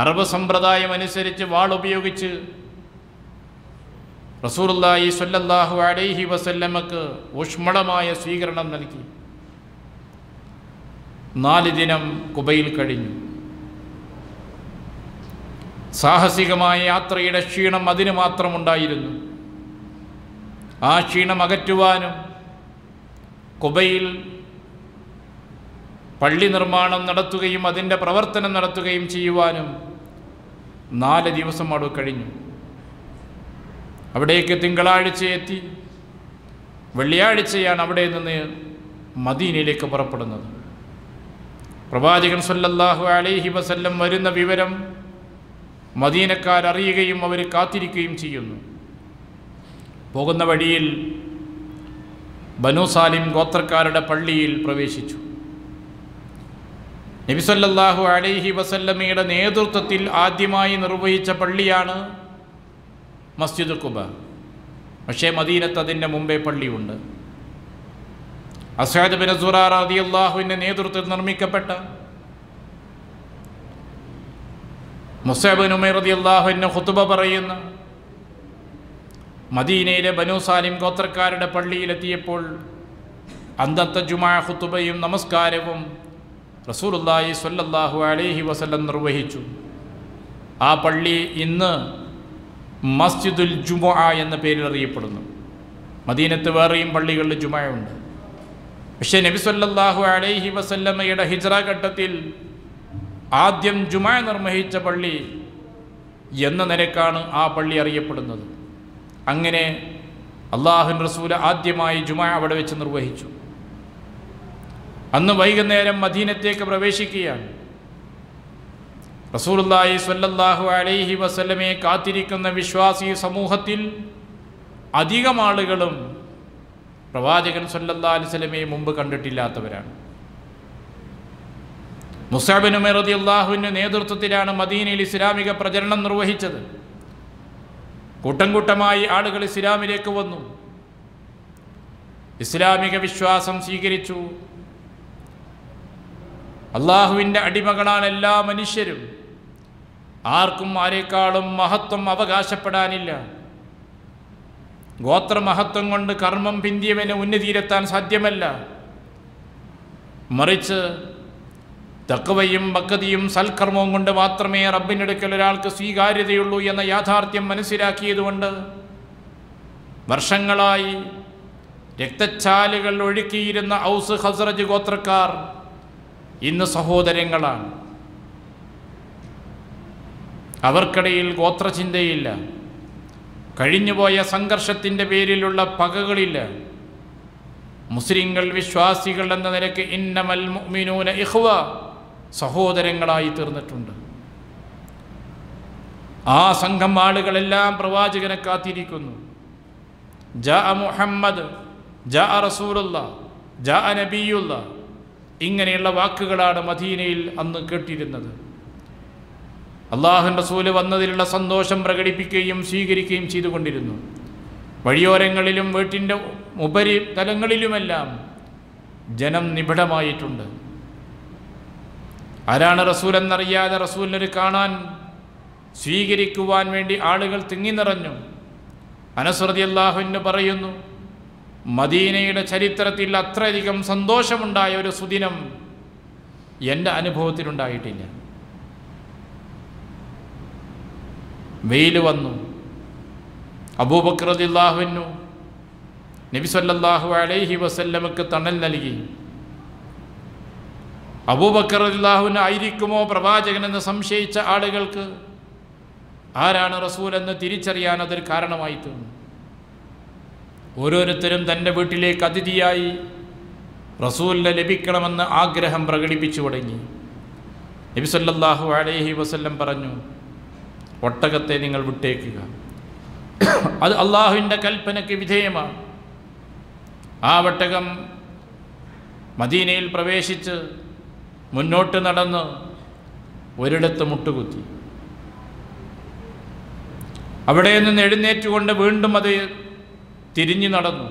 A: അറബ് സമ്പ്രദായം അനുസരിച്ച് വാളുപയോഗിച്ച് റസൂലുള്ളാഹി സ്വല്ലല്ലാഹു അലൈഹി വസല്ലമക്ക് ഊഷ്മളമായ സ്വീകരണം നൽകി. 4 ദിനം ഖുബയിൽ കഴിഞ്ഞു. സാഹസികമായ യാത്രയുടെ ക്ഷീണം അതിന് മാത്രമുണ്ടായിരുന്നു. ആ ക്ഷീണം അകറ്റുവാനും ഖുബയിൽ പള്ളി നിർമ്മാണം നടത്തുകയും അതിൻ്റെ പ്രവർത്തനം നടത്തുകയും ചെയ്യുവാനും 4 ദിവസം അവിടെ കഴിഞ്ഞു. അവിടേക്ക് തിങ്കളാഴ്ച എത്തി. വെള്ളിയാഴ്ചയാണ് അവിടെ നിന്ന് മദീനയിലേക്ക് പുറപ്പെടുന്നത്. പ്രവാചകൻ സല്ലല്ലാഹു അലൈഹി വസല്ലം വരുന്ന വിവരം മദീനക്കാരറിയുകയും അവർ കാത്തിരിക്കുകയും ചെയ്യുന്നു. പോകുന്ന വഴിയിൽ ബനു സാലിം ഗോത്രക്കാരുടെ പള്ളിയിൽ പ്രവേശിച്ചു. നബി സല്ലല്ലാഹു അലൈഹി വസല്ലമയുടെ നേതൃത്വത്തിൽ ആദ്യമായി നിർവഹിച്ച പള്ളിയാണ് മസ്ജിദ് ഖുബ. പക്ഷേ മദീനത്ത് അതിൻ്റെ മുമ്പേ പള്ളിയുണ്ട്. അസ്അദ് ബിൻ സുറാറ റളിയല്ലാഹുവിൻ്റെ നേതൃത്വത്തിൽ നിർമ്മിക്കപ്പെട്ട മുസ്അബ് ബിൻ ഉമൈർ റളിയല്ലാഹു അൻഹു ഖുതുബ പറയുന്ന മദീനയിലെ ബനു സാലിം ഗോത്രക്കാരുടെ പള്ളിയിലെത്തിയപ്പോൾ അന്നത്തെ ജുമാ ഖുതുബയും നമസ്കാരവും റസൂലുള്ളാഹി സ്വല്ലല്ലാഹു അലൈഹി വസല്ലം നിർവഹിച്ചു. ആ പള്ളി ഇന്ന് മസ്ജിദുൽ ജുമുഅ എന്ന പേരിൽ അറിയപ്പെടുന്നു. മദീനത്ത് വേറെയും പള്ളികളിൽ ജുമുഅ ഉണ്ട്. പക്ഷേ നബി സല്ലല്ലാഹു അലൈഹി വസല്ലമയുടെ ഹിജ്റ ഘട്ടത്തിൽ ആദ്യം ജുമുഅ നിർവഹിച്ച പള്ളി എന്ന നിലക്കാണ് ആ പള്ളി അറിയപ്പെടുന്നത്. അങ്ങനെ അല്ലാഹുവിൻ്റെ റസൂൽ ആദ്യമായി ജുമുഅ അവിടെ വെച്ച് നിർവഹിച്ചു. അന്ന് വൈകുന്നേരം മദീനത്തേക്ക് പ്രവേശിക്കുകയാണ്. റസൂലുള്ളാഹി സ്വല്ലല്ലാഹു അലൈഹി വസല്ലമയെ കാത്തിരിക്കുന്ന വിശ്വാസി സമൂഹത്തിൽ അധികം ആളുകളും പ്രവാചകൻ സ്വല്ലല്ലാഹു അലൈഹി വസല്ലമയെ മുമ്പ് കണ്ടിട്ടില്ലാത്തവരാണ്. മുസ്അബ് ബിൻ ഉമൈർ റളിയല്ലാഹുവിൻ്റെ നേതൃത്വത്തിലാണ് മദീനയിൽ ഇസ്ലാമിക പ്രചരണം നിർവഹിച്ചത്. കൂട്ടം കൂട്ടമായി ആളുകൾ ഇസ്ലാമിലേക്ക് വന്നു. ഇസ്ലാമിക വിശ്വാസം സ്വീകരിച്ചു. അള്ളാഹുവിൻ്റെ അടിമകളാണ് എല്ലാ മനുഷ്യരും. ആർക്കും ആരെക്കാളും മഹത്വം അവകാശപ്പെടാനില്ല. ഗോത്രമഹത്വം കൊണ്ട് കർമ്മം പിന്തിയവന് ഉന്നതിയിലെത്താൻ സാധ്യമല്ല. മറിച്ച് തഖ്വയും ബക്കതിയും സൽക്കർമ്മവും കൊണ്ട് മാത്രമേ റബ്ബിനടുക്കൽ ഒരാൾക്ക് സ്വീകാര്യതയുള്ളൂ എന്ന യാഥാർത്ഥ്യം മനസ്സിലാക്കിയതുകൊണ്ട് വർഷങ്ങളായി രക്തച്ചാലുകൾ ഒഴുക്കിയിരുന്ന ഔസ് ഖസ്റജ് ഗോത്രക്കാർ ഇന്ന് സഹോദരങ്ങളാണ്. അവർക്കിടയിൽ ഗോത്രചിന്തയില്ല. കഴിഞ്ഞുപോയ സംഘർഷത്തിൻ്റെ പേരിലുള്ള പകകളില്ല. മുസ്ലിങ്ങൾ വിശ്വാസികൾ എന്ന നിലയ്ക്ക് ഇന്നമൽ മുഅ്മിനൂന ഇഖ്വ സഹോദരങ്ങളായി തീർന്നിട്ടുണ്ട്. ആ സംഘം ആളുകളെല്ലാം പ്രവാചകനെ കാത്തിരിക്കുന്നു. ജാ മുഹമ്മദ്, ജാ റസൂലുള്ളാഹ്, ജാ നബിയുള്ളാഹ്, ഇങ്ങനെയുള്ള വാക്കുകളാണ് മദീനയിൽ അന്ന് കേട്ടിരുന്നത്. അല്ലാഹുവിൻ്റെ റസൂൽ വന്നതിലുള്ള സന്തോഷം പ്രകടിപ്പിക്കുകയും സ്വീകരിക്കുകയും ചെയ്തുകൊണ്ടിരുന്നു. വഴിയോരങ്ങളിലും വീട്ടിൻ്റെ ഉപരിതലങ്ങളിലുമെല്ലാം ജനം നിബിഡമായിട്ടുണ്ട്. ആരാണ് റസൂൽ എന്നറിയാതെ റസൂലിനെ കാണാൻ സ്വീകരിക്കുവാൻ വേണ്ടി ആളുകൾ തിങ്ങി നിറഞ്ഞു. അനസ് റളിയല്ലാഹു അൻഹു പറയുന്നു, മദീനയുടെ ചരിത്രത്തിൽ അത്രയധികം സന്തോഷമുണ്ടായ ഒരു സുദിനം എൻ്റെ അനുഭവത്തിലുണ്ടായിട്ടില്ല. വെയിൽ വന്നു. അബൂബക്കർ റളിയല്ലാഹു അൻഹു നബി സല്ലല്ലാഹു അലൈഹി വസല്ലമക്ക് തണൽ നൽകി. അബൂബക്കർ റളിയല്ലാഹു അൻഹു ആയിരിക്കുമോ പ്രവാചകനെന്ന് സംശയിച്ച ആളുകൾക്ക് ആരാണ് റസൂൽ എന്ന് തിരിച്ചറിയാൻ അതൊരു കാരണമായി തീർന്നു. ഓരോരുത്തരും തൻ്റെ വീട്ടിലേക്ക് അതിഥിയായി റസൂലിനെ ലഭിക്കണമെന്ന് ആഗ്രഹം പ്രകടിപ്പിച്ചു തുടങ്ങി. നബി സല്ലല്ലാഹു അലൈഹി വസല്ലം പറഞ്ഞു, ഒട്ടകത്തെ നിങ്ങൾ വിട്ടേക്കുക. അത് അള്ളാഹുവിൻ്റെ കൽപ്പനയ്ക്ക് വിധേയമാണ്. ആ ഒട്ടകം മദീനയിൽ പ്രവേശിച്ച് മുന്നോട്ട് നടന്ന് ഒരിടത്ത് മുട്ടുകുത്തി. അവിടെ നിന്ന് എഴുന്നേറ്റുകൊണ്ട് വീണ്ടും അത് തിരിഞ്ഞു നടന്നു.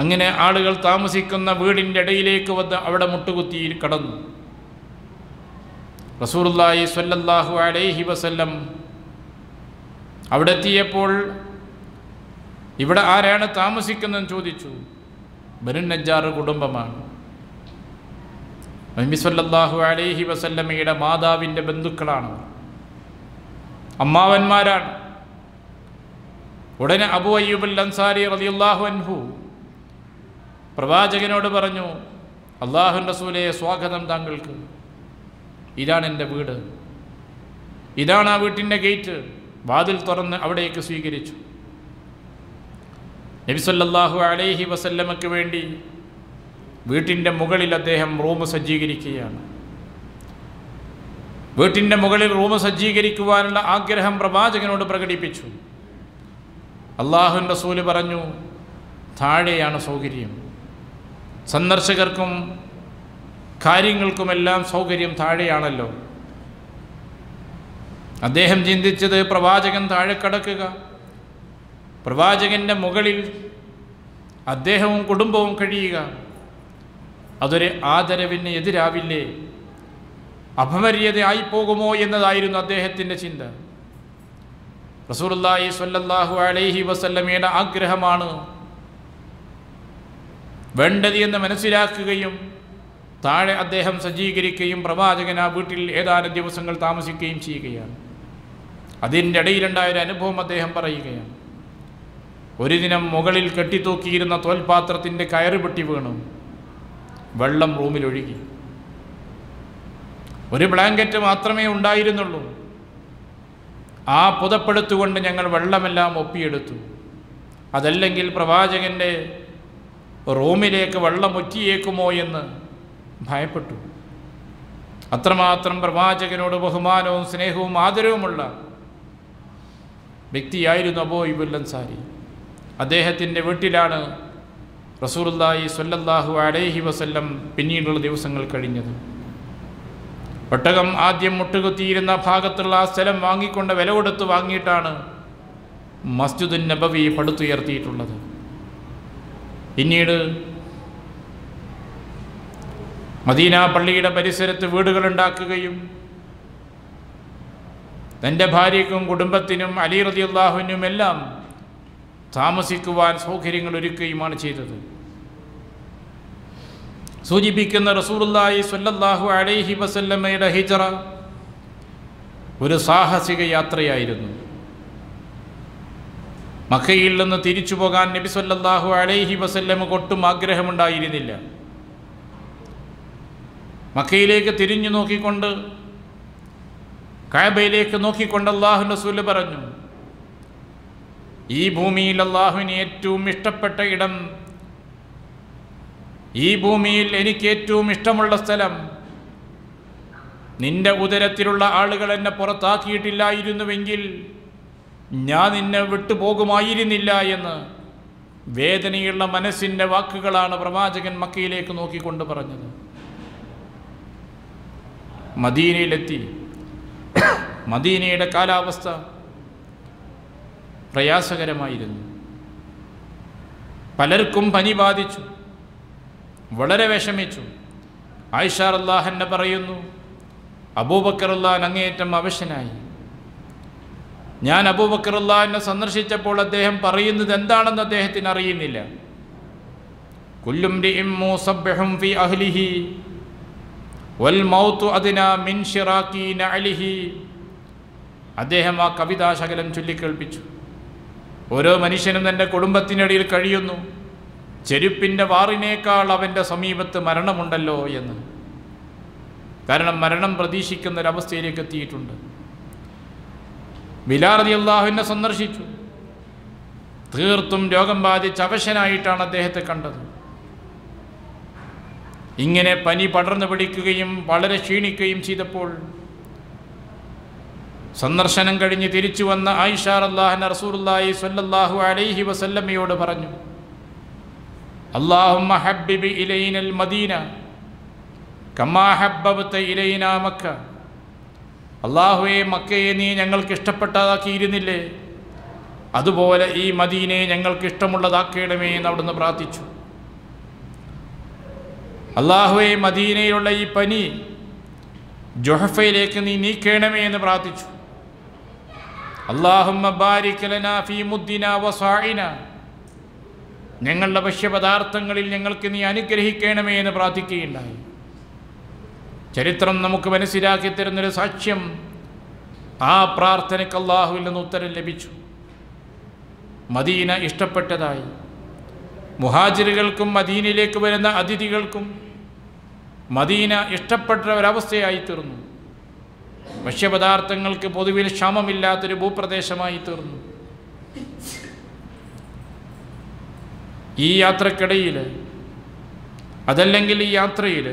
A: അങ്ങനെ ആളുകൾ താമസിക്കുന്ന വീടിൻ്റെ ഇടയിലേക്ക് വന്ന് അവിടെ മുട്ടുകുത്തി കടന്നു. റസൂലുള്ളാഹി സ്വല്ലല്ലാഹു അലൈഹി വസല്ലം അവിടെ എത്തിയപ്പോൾ ഇവിടെ ആരാണ് താമസിക്കുന്നതെന്ന് ചോദിച്ചു. ബനു നജ്ജാർ കുടുംബമാണ്. നബി സല്ലല്ലാഹു അലൈഹി വസല്ലമയുടെ മാതാവിൻ്റെ ബന്ധുക്കളാണ്, അമ്മാവന്മാരാണ്. ഉടനെ അബൂ അയ്യൂബ് അൻസാരി റളിയല്ലാഹു അൻഹു പ്രവാചകനോട് പറഞ്ഞു, അല്ലാഹുവിൻ്റെ റസൂലേ, സ്വാഗതം താങ്കൾക്ക്. ഇതാണ് എൻ്റെ വീട്, ഇതാണ് ആ വീട്ടിൻ്റെ ഗേറ്റ്. വാതിൽ തുറന്ന് അവിടേക്ക് സ്വീകരിച്ചു. നബി സല്ലല്ലാഹു അലൈഹി വസല്ലമയ്ക്ക് വേണ്ടി വീട്ടിൻ്റെ മുകളിൽ അദ്ദേഹം റൂം സജ്ജീകരിക്കുകയാണ്. വീട്ടിൻ്റെ മുകളിൽ റൂം സജ്ജീകരിക്കുവാനുള്ള ആഗ്രഹം പ്രവാചകനോട് പ്രകടിപ്പിച്ചു. അല്ലാഹുവിൻ്റെ റസൂൽ പറഞ്ഞു, താഴെയാണ് സൗകര്യം, സന്ദർശകർക്കും കാര്യങ്ങൾക്കുമെല്ലാം സൗകര്യം താഴെയാണല്ലോ. അദ്ദേഹം ചിന്തിച്ചത് പ്രവാചകൻ താഴെ കടക്കുക, പ്രവാചകൻ്റെ മുകളിൽ അദ്ദേഹവും കുടുംബവും കഴിയുക, അതൊരു ആദരവിന് എതിരാവില്ലേ, അപമര്യാദയായി പോകുമോ എന്നതായിരുന്നു അദ്ദേഹത്തിൻ്റെ ചിന്ത. റസൂലുള്ളാഹി സ്വല്ലല്ലാഹു അലൈഹി വസല്ലമയുടെ ആഗ്രഹമാണ് വേണ്ടത് എന്ന് മനസ്സിലാക്കുകയും താഴെ അദ്ദേഹം സജ്ജീകരിക്കുകയും പ്രവാചകൻ ആ വീട്ടിൽ ഏതാനും ദിവസങ്ങൾ താമസിക്കുകയും ചെയ്യുകയാണ്. അതിൻ്റെ ഇടയിലുണ്ടായൊരു അനുഭവം അദ്ദേഹം പറയുകയാണ്. ഒരു ദിനം മുകളിൽ കെട്ടിത്തൂക്കിയിരുന്ന തോൽപാത്രത്തിൻ്റെ കയറ് പൊട്ടി വീണു, വെള്ളം റൂമിലൊഴുകി. ഒരു ബ്ലാങ്കറ്റ് മാത്രമേ ഉണ്ടായിരുന്നുള്ളൂ. ആ പുതപ്പെടുത്തുകൊണ്ട് ഞങ്ങൾ വെള്ളമെല്ലാം ഒപ്പിയെടുത്തു. അതല്ലെങ്കിൽ പ്രവാചകൻ്റെ റൂമിലേക്ക് വെള്ളം ഒറ്റിയേക്കുമോ എന്ന് ഭയപ്പെട്ടു. അത്രമാത്രം പ്രവാചകനോട് ബഹുമാനവും സ്നേഹവും ആദരവുമുള്ള വ്യക്തിയായിരുന്നു അബൂ അയ്യൂബ് അൻസാരി. അദ്ദേഹത്തിൻ്റെ വീട്ടിലാണ് റസൂലുള്ളാഹി സ്വല്ലല്ലാഹു അലൈഹി വസല്ലം പിന്നീടുള്ള ദിവസങ്ങൾ കഴിഞ്ഞത്. ഒട്ടകം ആദ്യം മുട്ടുകുത്തിയിരുന്ന ഭാഗത്തുള്ള ആ സ്ഥലം വാങ്ങിക്കൊണ്ട് വില കൊടുത്ത് വാങ്ങിയിട്ടാണ് മസ്ജിദുൻ നബവി പടുത്തുയർത്തിയിട്ടുള്ളത്. പിന്നീട് മദീന പള്ളിയുടെ പരിസരത്ത് വീടുകളുണ്ടാക്കുകയും തൻ്റെ ഭാര്യയ്ക്കും കുടുംബത്തിനും അലി റളിയല്ലാഹുവിനും എല്ലാം താമസിക്കുവാൻ സൗകര്യങ്ങൾ ഒരുക്കുകയുമാണ് ചെയ്തത്. സൂചിപ്പിക്കുന്ന റസൂലുള്ളാഹി സ്വല്ലല്ലാഹു അലൈഹി വസല്ലമയുടെ ഹിജ്റ ഒരു സാഹസിക യാത്രയായിരുന്നു. മക്കയിൽ നിന്ന് തിരിച്ചു പോകാൻ നബി സല്ലല്ലാഹു അലൈഹി വസല്ലമക്ക് ഒട്ടും ആഗ്രഹമുണ്ടായിരുന്നില്ല. മക്കയിലേക്ക് തിരിഞ്ഞു നോക്കിക്കൊണ്ട്, കഅബയിലേക്ക് നോക്കിക്കൊണ്ട് അല്ലാഹുവിൻ്റെ റസൂൽ പറഞ്ഞു, ഈ ഭൂമിയിൽ അല്ലാഹുവിന് ഏറ്റവും ഇഷ്ടപ്പെട്ട ഇടം, ഈ ഭൂമിയിൽ എനിക്ക് ഏറ്റവും ഇഷ്ടമുള്ള സ്ഥലം, നിന്റെ ഉദരത്തിലുള്ള ആളുകൾ എന്നെ പുറത്താക്കിയിട്ടില്ലായിരുന്നുവെങ്കിൽ ഞാൻ നിന്നെ വിട്ടുപോകുമായിരുന്നില്ല എന്ന് വേദനയുള്ള മനസ്സിൻ്റെ വാക്കുകളാണ് പ്രവാചകൻ മക്കയിലേക്ക് നോക്കിക്കൊണ്ട് പറഞ്ഞത്. മദീനയിലെത്തി. മദീനയുടെ കാലാവസ്ഥ പ്രയാസകരമായിരുന്നു. പലർക്കും പനി ബാധിച്ചു, വളരെ വിഷമിച്ചു. ആയിഷ റളിയല്ലാഹു അൻഹ പറയുന്നു, അബൂബക്കർ റളിയല്ലാഹു അൻഹു അങ്ങേയറ്റം അവശനായി. ഞാൻ അബൂബക്കർ റളിയല്ലാഹു അൻഹു സന്ദർശിച്ചപ്പോൾ അദ്ദേഹം പറയുന്നത് എന്താണെന്ന് അദ്ദേഹത്തിന് അറിയുന്നില്ല. കുല്ലും റിഇം മുസബ്ബിഹും ഫി അഹ്ലിഹി വൽ മൗതു അദ്നാ മിൻ ശിറാഖി നഅലിഹി. അദ്ദേഹം ആ കവിതാശകലം ചൊല്ലിക്കേൾപ്പിച്ചു. ഓരോ മനുഷ്യനും തൻ്റെ കുടുംബത്തിനിടയിൽ കഴിയുന്നു, ചെരുപ്പിൻ്റെ വാറിനേക്കാൾ അവൻ്റെ സമീപത്ത് മരണമുണ്ടല്ലോ എന്ന്. കാരണം മരണം പ്രതീക്ഷിക്കുന്നൊരവസ്ഥയിലേക്ക് എത്തിയിട്ടുണ്ട്. ബിലാൽ റളിയല്ലാഹു അൻഹു സന്ദർശിച്ചു. തീർത്തും രോഗം ബാധിച്ച് അവശനായിട്ടാണ് അദ്ദേഹത്തെ കണ്ടത്. ഇങ്ങനെ പനി പടർന്നു പിടിക്കുകയും വളരെ ക്ഷീണിക്കുകയും ചെയ്തപ്പോൾ സന്ദർശനം കഴിഞ്ഞ് തിരിച്ചു വന്ന ആയിഷ റളിയല്ലാഹു അൻഹ റസൂലുള്ളാഹി സ്വല്ലല്ലാഹു അലൈഹി വസല്ലമയോട് പറഞ്ഞു, അല്ലാഹുമ്മ ഹബ്ബിബ് ഇലൈനൽ മദീന കമാ ഹബ്ബബ്ത ഇലൈനാ മക്ക. അല്ലാഹുവേ, മക്കയെ നീ ഞങ്ങൾക്ക് ഇഷ്ടപ്പെട്ടതാക്കിയിരുന്നില്ലേ, അതുപോലെ ഈ മദീനയെ ഞങ്ങൾക്ക് ഇഷ്ടമുള്ളതാക്കണമേ എന്ന് അവിടുന്ന് പ്രാർത്ഥിച്ചു. അല്ലാഹുവേ, മദീനയിലുള്ള ഈ പനി ജുഹഫയിലേക്ക് നീ നീക്കണമേ എന്ന് പ്രാർത്ഥിച്ചു. അല്ലാഹുമ്മ ബാരിക് ലനാ ഫീ മുദ്ദിനാ വസാഇനാ, ഞങ്ങളുടെ ഭക്ഷ്യപദാർത്ഥങ്ങളിൽ ഞങ്ങൾക്ക് നീ അനുഗ്രഹിക്കണമേ എന്ന് പ്രാർത്ഥിക്കുകയുണ്ടായി. ചരിത്രം നമുക്ക് മനസ്സിലാക്കി തരുന്നൊരു സാക്ഷ്യം, ആ പ്രാർത്ഥനയ്ക്ക് അല്ലാഹുവിൽ നിന്ന് ഉത്തരം ലഭിച്ചു. മദീന ഇഷ്ടപ്പെട്ടതായി. മുഹാജിറുകൾക്കും മദീനയിലേക്ക് വരുന്ന അതിഥികൾക്കും മദീന ഇഷ്ടപ്പെട്ട ഒരവസ്ഥയായി തീർന്നു. ഭക്ഷ്യപദാർത്ഥങ്ങൾക്ക് പൊതുവിൽ ക്ഷാമമില്ലാത്തൊരു ഭൂപ്രദേശമായി തീർന്നു. ഈ യാത്രക്കിടയിൽ, അതല്ലെങ്കിൽ ഈ യാത്രയിൽ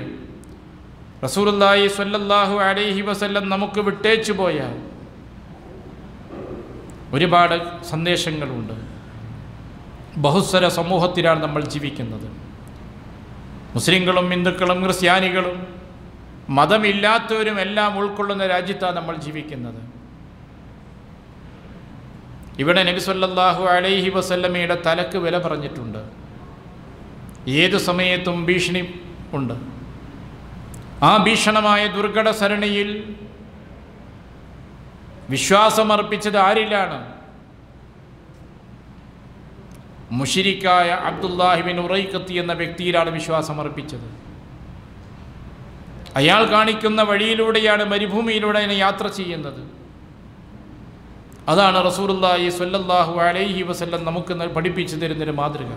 A: റസൂലുള്ളാഹി സ്വല്ലല്ലാഹു അലൈഹി വസല്ലം നമുക്ക് വിട്ടേച്ചു പോയ ഒരുപാട് സന്ദേശങ്ങളുണ്ട്. ബഹുസ്വര സമൂഹത്തിലാണ് നമ്മൾ ജീവിക്കുന്നത്. മുസ്ലിങ്ങളും ഹിന്ദുക്കളും ക്രിസ്ത്യാനികളും മതമില്ലാത്തവരും എല്ലാം ഉൾക്കൊള്ളുന്ന രാജ്യത്താണ് നമ്മൾ ജീവിക്കുന്നത്. ഇവിടെ നബി സല്ലല്ലാഹു അലൈഹി വസല്ലമയുടെ തലക്ക് വില പറഞ്ഞിട്ടുണ്ട്. ഏതു സമയത്തും ഭീഷണി ഉണ്ട്. ആ ഭീഷണമായ ദുർഘട സരണിയിൽ വിശ്വാസമർപ്പിച്ചത് ആരിലാണ്? മുശ്രിക്കായ അബ്ദുല്ലാഹി ബിൻ ഉറൈഖത്ത് എന്ന വ്യക്തിയിലാണ് വിശ്വാസമർപ്പിച്ചത്. അയാൾ കാണിക്കുന്ന വഴിയിലൂടെയാണ്, മരുഭൂമിയിലൂടെ യാത്ര ചെയ്യുന്നത്. അതാണ് റസൂലുള്ളാഹി സ്വല്ലല്ലാഹു അലൈഹി വസല്ലം നമുക്ക് പഠിപ്പിച്ചു തരുന്നൊരു മാതൃക.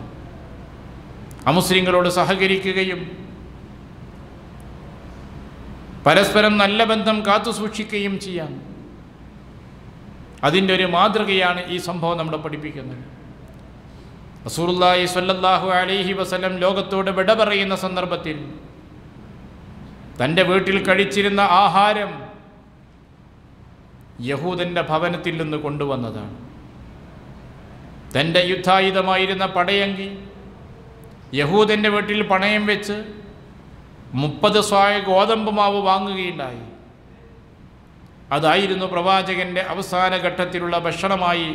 A: അമുസ്ലിങ്ങളോട് സഹകരിക്കുകയും പരസ്പരം നല്ല ബന്ധം കാത്തു സൂക്ഷിക്കുകയും ചെയ്യാം. അതിൻ്റെ ഒരു മാതൃകയാണ് ഈ സംഭവം നമ്മളെ പഠിപ്പിക്കുന്നത്. റസൂലുള്ളാഹി സ്വല്ലല്ലാഹു അലൈഹി വസല്ലം ലോകത്തോട് വിട പറയുന്ന സന്ദർഭത്തിൽ തൻ്റെ വീട്ടിൽ കഴിച്ചിരുന്ന ആഹാരം യഹൂദൻ്റെ ഭവനത്തിൽ നിന്ന് കൊണ്ടുവന്നതാണ്. തൻ്റെ യുദ്ധായുധമായിരുന്ന പടയങ്കി യഹൂദൻ്റെ വീട്ടിൽ പണയം വെച്ച് 30 സ്വായ ഗോതമ്പ് മാവ് വാങ്ങുകയുണ്ടായി. അതായിരുന്നു പ്രവാചകൻ്റെ അവസാന ഘട്ടത്തിലുള്ള ഭക്ഷണമായി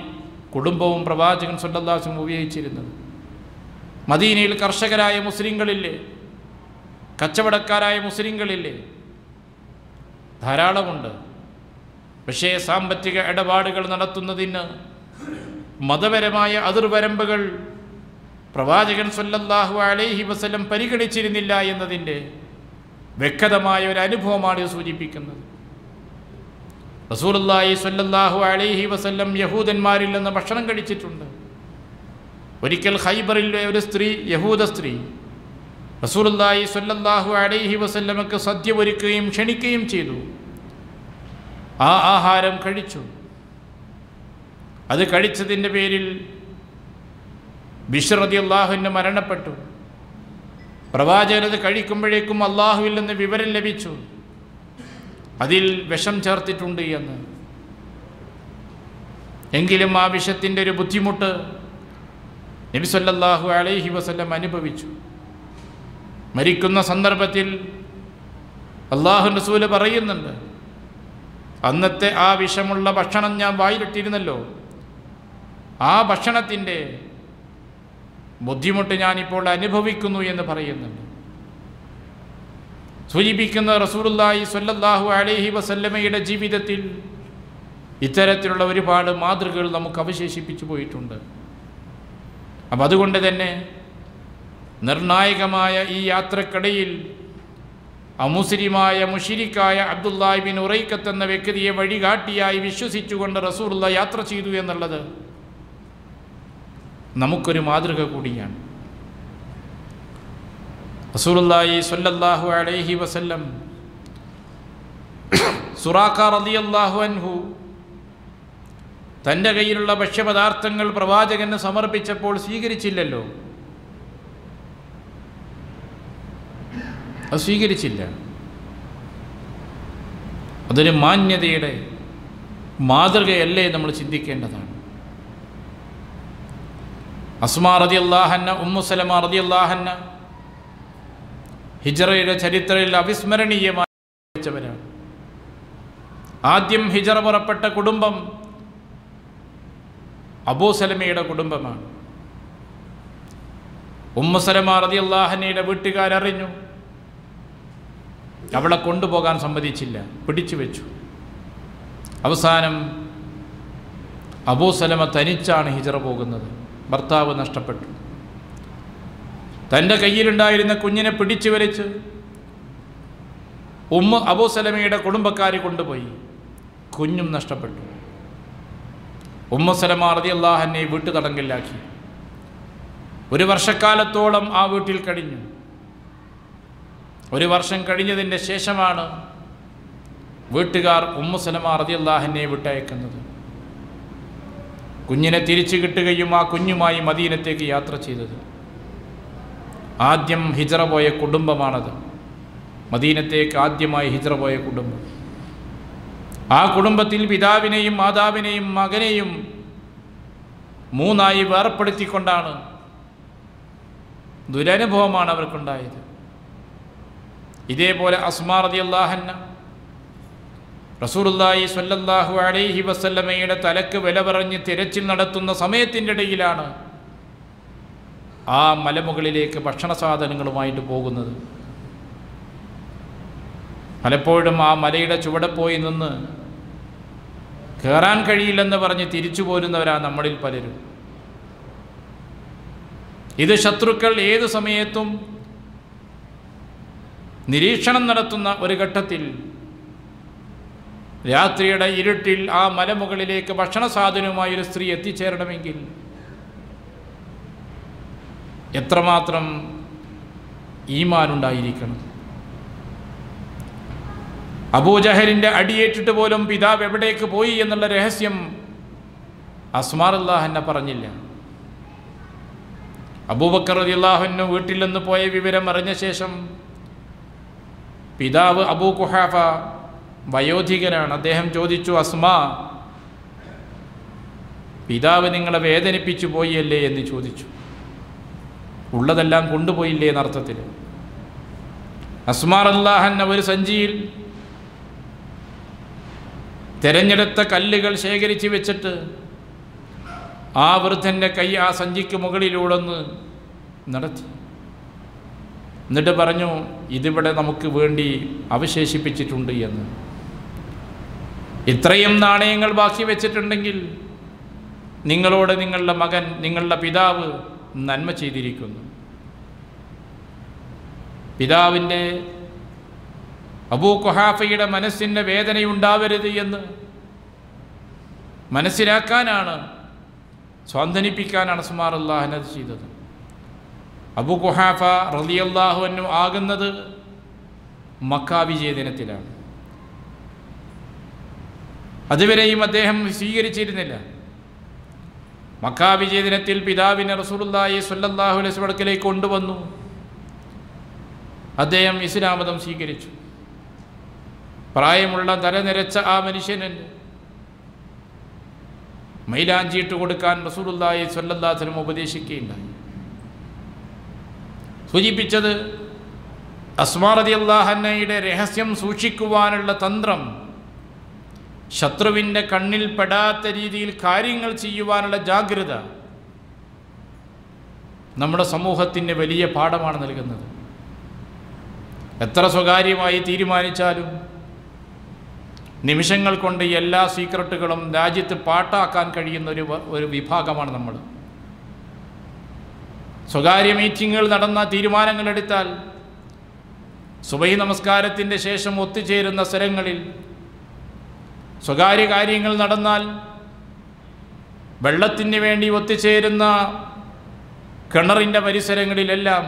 A: കുടുംബവും പ്രവാചകൻ സ്വല്ലല്ലാഹു അലൈഹി വസല്ലം ഉപയോഗിച്ചിരുന്നത്. മദീനയിൽ കർഷകരായ മുസ്ലിങ്ങളില്ലേ, കച്ചവടക്കാരായ മുസ്ലിങ്ങളില്ലേ? ധാരാളമുണ്ട്. പക്ഷേ സാമ്പത്തിക ഇടപാടുകൾ നടത്തുന്നതിന് മതപരമായ അതിർവരമ്പുകൾ പ്രവാചകൻ സ്വല്ലല്ലാഹു അലൈഹി വസല്ലം പരിഗണിച്ചിരുന്നില്ല എന്നതിൻ്റെ വ്യക്തമായ ഒരു അനുഭവമാണ് ഇത് സൂചിപ്പിക്കുന്നത്. റസൂലുള്ളാഹി സ്വല്ലല്ലാഹു അലൈഹി വസല്ലം യഹൂദന്മാരിൽ നിന്ന് ഭക്ഷണം കഴിച്ചിട്ടുണ്ട്. ഒരിക്കൽ ഖൈബറിലെ ഒരു സ്ത്രീ, യഹൂദ സ്ത്രീ, റസൂലുള്ളാഹി സ്വല്ലല്ലാഹു അലൈഹി വസല്ലമക്ക് സദ്യ ഒരുക്കുകയും ക്ഷണിക്കുകയും ചെയ്തു. ആ ആഹാരം കഴിച്ചു. അത് കഴിച്ചതിൻ്റെ പേരിൽ ബിശ്ർ റളിയല്ലാഹു അൻഹു മരണപ്പെട്ടു. പ്രവാചകനത് കഴിക്കുമ്പോഴേക്കും അള്ളാഹുവിൽ നിന്ന് വിവരം ലഭിച്ചു, അതിൽ വിഷം ചേർത്തിട്ടുണ്ട് എന്ന്. എങ്കിലും ആ വിഷത്തിൻ്റെ ഒരു ബുദ്ധിമുട്ട് നബി സല്ലല്ലാഹു അലൈഹി വസല്ലം അനുഭവിച്ചു. മരിക്കുന്ന സന്ദർഭത്തിൽ അല്ലാഹു റസൂൽ പറയുന്നുണ്ട്, അന്നത്തെ ആ വിഷമുള്ള ഭക്ഷണം ഞാൻ വായിലിട്ടിരുന്നല്ലോ, ആ ഭക്ഷണത്തിൻ്റെ ബുദ്ധിമുട്ട് ഞാനിപ്പോൾ അനുഭവിക്കുന്നു എന്ന് പറയുന്നുണ്ട്. സൂചിപ്പിക്കുന്ന റസൂലുള്ളാഹി സ്വല്ലല്ലാഹു അലൈഹി വസല്ലമയുടെ ജീവിതത്തിൽ ഇത്തരത്തിലുള്ള ഒരുപാട് മാതൃകകൾ നമുക്ക് അവശേഷിപ്പിച്ചു പോയിട്ടുണ്ട്. അപ്പം അതുകൊണ്ട് തന്നെ നിർണായകമായ ഈ യാത്രക്കിടയിൽ അമുസ്ലിമായ മുശ്രിക്കായ അബ്ദുല്ലാഹി ബിൻ ഉറൈഖത്ത് എന്ന വ്യക്തിയെ വഴികാട്ടിയായി വിശ്വസിച്ചുകൊണ്ട് റസൂലുള്ളാഹി യാത്ര ചെയ്തു എന്നുള്ളത് നമുക്കൊരു മാതൃക കൂടിയാണ്. റസൂലുള്ളാഹി സ്വല്ലല്ലാഹു അലൈഹി വസല്ലം സുറാഖ റളിയല്ലാഹു അൻഹു തൻ്റെ കയ്യിലുള്ള ഭക്ഷ്യപദാർത്ഥങ്ങൾ പ്രവാചകന് സമർപ്പിച്ചപ്പോൾ സ്വീകരിച്ചില്ലല്ലോ. അത് സ്വീകരിച്ചില്ല. അതൊരു മാന്യതയുടെ മാതൃകയല്ലേ നമ്മൾ ചിന്തിക്കേണ്ടതാണ്. അസ്മാ റളിയല്ലാഹു അൻഹ, ഉമ്മു സലമ റളിയല്ലാഹു അൻഹ ഹിജ്റയുടെ ചരിത്രത്തിൽ അവിസ്മരണീയമായി വെച്ചവരാണ്. ആദ്യം ഹിജ്റ പുറപ്പെട്ട കുടുംബം അബൂ സലമയുടെ കുടുംബമാണ്. ഉമ്മു സലമ റളിയല്ലാഹു അൻഹയുടെ വീട്ടുകാരറിഞ്ഞു. അവളെ കൊണ്ടുപോകാൻ സമ്മതിച്ചില്ല, പിടിച്ചു വെച്ചു. അവസാനം അബൂ സലമ തനിച്ചാണ് ഹിജറ പോകുന്നത്. ഭർത്താവ് നഷ്ടപ്പെട്ടു. തൻ്റെ കയ്യിലുണ്ടായിരുന്ന കുഞ്ഞിനെ പിടിച്ചു വലിച്ച് അബൂ സലമയുടെ കുടുംബക്കാർ കൊണ്ടുപോയി. കുഞ്ഞും നഷ്ടപ്പെട്ടു. സലമ റളിയല്ലാഹു അൻഹയെ വീട്ടുതടങ്കലിലാക്കി. 1 വർഷക്കാലത്തോളം ആ വീട്ടിൽ കഴിഞ്ഞു. 1 വർഷം കഴിഞ്ഞതിൻ്റെ ശേഷമാണ് വീട്ടുകാർ സലമ റളിയല്ലാഹു അൻഹയെ വിട്ടയക്കുന്നത്. കുഞ്ഞിനെ തിരിച്ചു കിട്ടുകയും ആ കുഞ്ഞുമായി മദീനത്തേക്ക് യാത്ര ചെയ്തത്. ആദ്യം ഹിജറ പോയ കുടുംബമാണത്. മദീനത്തേക്ക് ആദ്യമായി ഹിജറ പോയ കുടുംബം. ആ കുടുംബത്തിൽ പിതാവിനെയും മാതാവിനെയും മകനെയും 3ആയി വേർപ്പെടുത്തിക്കൊണ്ടാണ് ദുരനുഭവമാണ് അവർക്കുണ്ടായത്. ഇതേപോലെ അസ്മാ റളിയല്ലാഹു അൻഹ റസൂലുള്ളാഹി സ്വല്ലല്ലാഹു അലൈഹി വസല്ലമയുടെ തലക്ക് വില പറഞ്ഞ് തിരച്ചിൽ നടത്തുന്ന സമയത്തിൻ്റെ ഇടയിലാണ് ആ മലമുകളിലേക്ക് ഭക്ഷണ സാധനങ്ങളുമായിട്ട് പോകുന്നത്. പലപ്പോഴും ആ മലയുടെ ചുവടെ പോയി നിന്ന് കയറാൻ കഴിയില്ലെന്ന് പറഞ്ഞ് തിരിച്ചു പോരുന്നവരാണ് നമ്മളിൽ പലരും. ഇത് ശത്രുക്കൾ ഏതു സമയത്തും നിരീക്ഷണം നടത്തുന്ന ഒരു ഘട്ടത്തിൽ രാത്രിയുടെ ഇരുട്ടിൽ ആ മലമുകളിലേക്ക് ഭക്ഷണ സാധനവുമായി ഒരു സ്ത്രീ എത്തിച്ചേരണമെങ്കിൽ എത്രമാത്രം ഈമാനുണ്ടായിരിക്കണം. അബൂജഹലിൻ്റെ അടിയേറ്റിട്ട് പോലും പിതാവ് എവിടേക്ക് പോയി എന്നുള്ള രഹസ്യം അസ്മാ റളിയല്ലാഹു അൻഹ പറഞ്ഞില്ല. അബൂബക്കർ റളിയല്ലാഹു അൻഹു വീട്ടിൽ നിന്ന് പോയ വിവരം അറിഞ്ഞ ശേഷം പിതാവ് അബൂ ഖുഹാഫ വയോധികനാണ്. അദ്ദേഹം ചോദിച്ചു, അസ്മാ, പിതാവ് നിങ്ങളെ വേദനിപ്പിച്ചു പോയല്ലേ എന്ന് ചോദിച്ചു. ഉള്ളതെല്ലാം കൊണ്ടുപോയില്ലേ എന്നർത്ഥത്തിൽ. അസ്മാ റളിയല്ലാഹു അൻഹ ഒരു സഞ്ചിയിൽ തിരഞ്ഞെടുത്ത കല്ലുകൾ ശേഖരിച്ച് വെച്ചിട്ട് ആ വൃദ്ധൻ്റെ കൈ ആ സഞ്ചിക്ക് മുകളിലൂടെ ഒന്ന് നടത്തി. എന്നിട്ട് പറഞ്ഞു, ഇതിവിടെ നമുക്ക് വേണ്ടി അവശേഷിപ്പിച്ചിട്ടുണ്ട് എന്ന്. ഇത്രയും നാണയങ്ങൾ ബാക്കി വെച്ചിട്ടുണ്ടെങ്കിൽ നിങ്ങളോട് നിങ്ങളുടെ മകൻ, നിങ്ങളുടെ പിതാവ് നന്മ ചെയ്തിരിക്കുന്നു. പിതാവിൻ്റെ അബൂ ഖുഹാഫയുടെ മനസ്സിൻ്റെ വേദനയുണ്ടാവരുത് എന്ന് മനസ്സിലാക്കാനാണ്, സ്വാന്തനിപ്പിക്കാനാണ് അസ്മാ റളിയല്ലാഹു അൻഹ ചെയ്തത്. അബൂ ഖുഹാഫ റളിയല്ലാഹു അൻഹു ആകുന്നത് മക്ക വിജയ ദിനത്തിലാണ്. അതുവരെയും അദ്ദേഹം സ്വീകരിച്ചിരുന്നില്ല. മക്ക വിജയ ദിനത്തിൽ പിതാവിനെ റസൂലുള്ളാഹി സ്വല്ലല്ലാഹു അലൈഹി വസല്ലം അടുക്കലേക്ക് കൊണ്ടുവന്നു. അദ്ദേഹം ഇസ്ലാം മതം സ്വീകരിച്ചു. പ്രായമുള്ള തലനിരച്ച ആ മനുഷ്യന് മൈലാഞ്ചിയിട്ട് കൊടുക്കാൻ റസൂലുള്ളാഹി സ്വല്ലല്ലാഹു അലൈഹി വസല്ലം ഉപദേശിക്കുകയുണ്ടായി. സൂചിപ്പിച്ചത് അസ്മാ റളിയല്ലാഹു അൻഹയുടെ രഹസ്യം സൂക്ഷിക്കുവാനുള്ള തന്ത്രം, ശത്രുവിൻ്റെ കണ്ണിൽ പെടാത്ത രീതിയിൽ കാര്യങ്ങൾ ചെയ്യുവാനുള്ള ജാഗ്രത നമ്മുടെ സമൂഹത്തിന് വലിയ പാഠമാണ് നൽകുന്നത്. എത്ര സ്വകാര്യമായി തീരുമാനിച്ചാലും നിമിഷങ്ങൾ കൊണ്ട് എല്ലാ സീക്രട്ടുകളും രാജ്യത്ത് പാട്ടാക്കാൻ കഴിയുന്ന ഒരു വിഭാഗമാണ് നമ്മൾ. സ്വകാര്യ മീറ്റിങ്ങുകൾ നടന്ന തീരുമാനങ്ങളെടുത്താൽ സുബഹി നമസ്കാരത്തിൻ്റെ ശേഷം ഒത്തുചേരുന്ന സ്ഥലങ്ങളിൽ സ്വകാര്യ കാര്യങ്ങൾ നടന്നാൽ വെള്ളത്തിന് വേണ്ടി ഒത്തുചേരുന്ന കിണറിൻ്റെ പരിസരങ്ങളിലെല്ലാം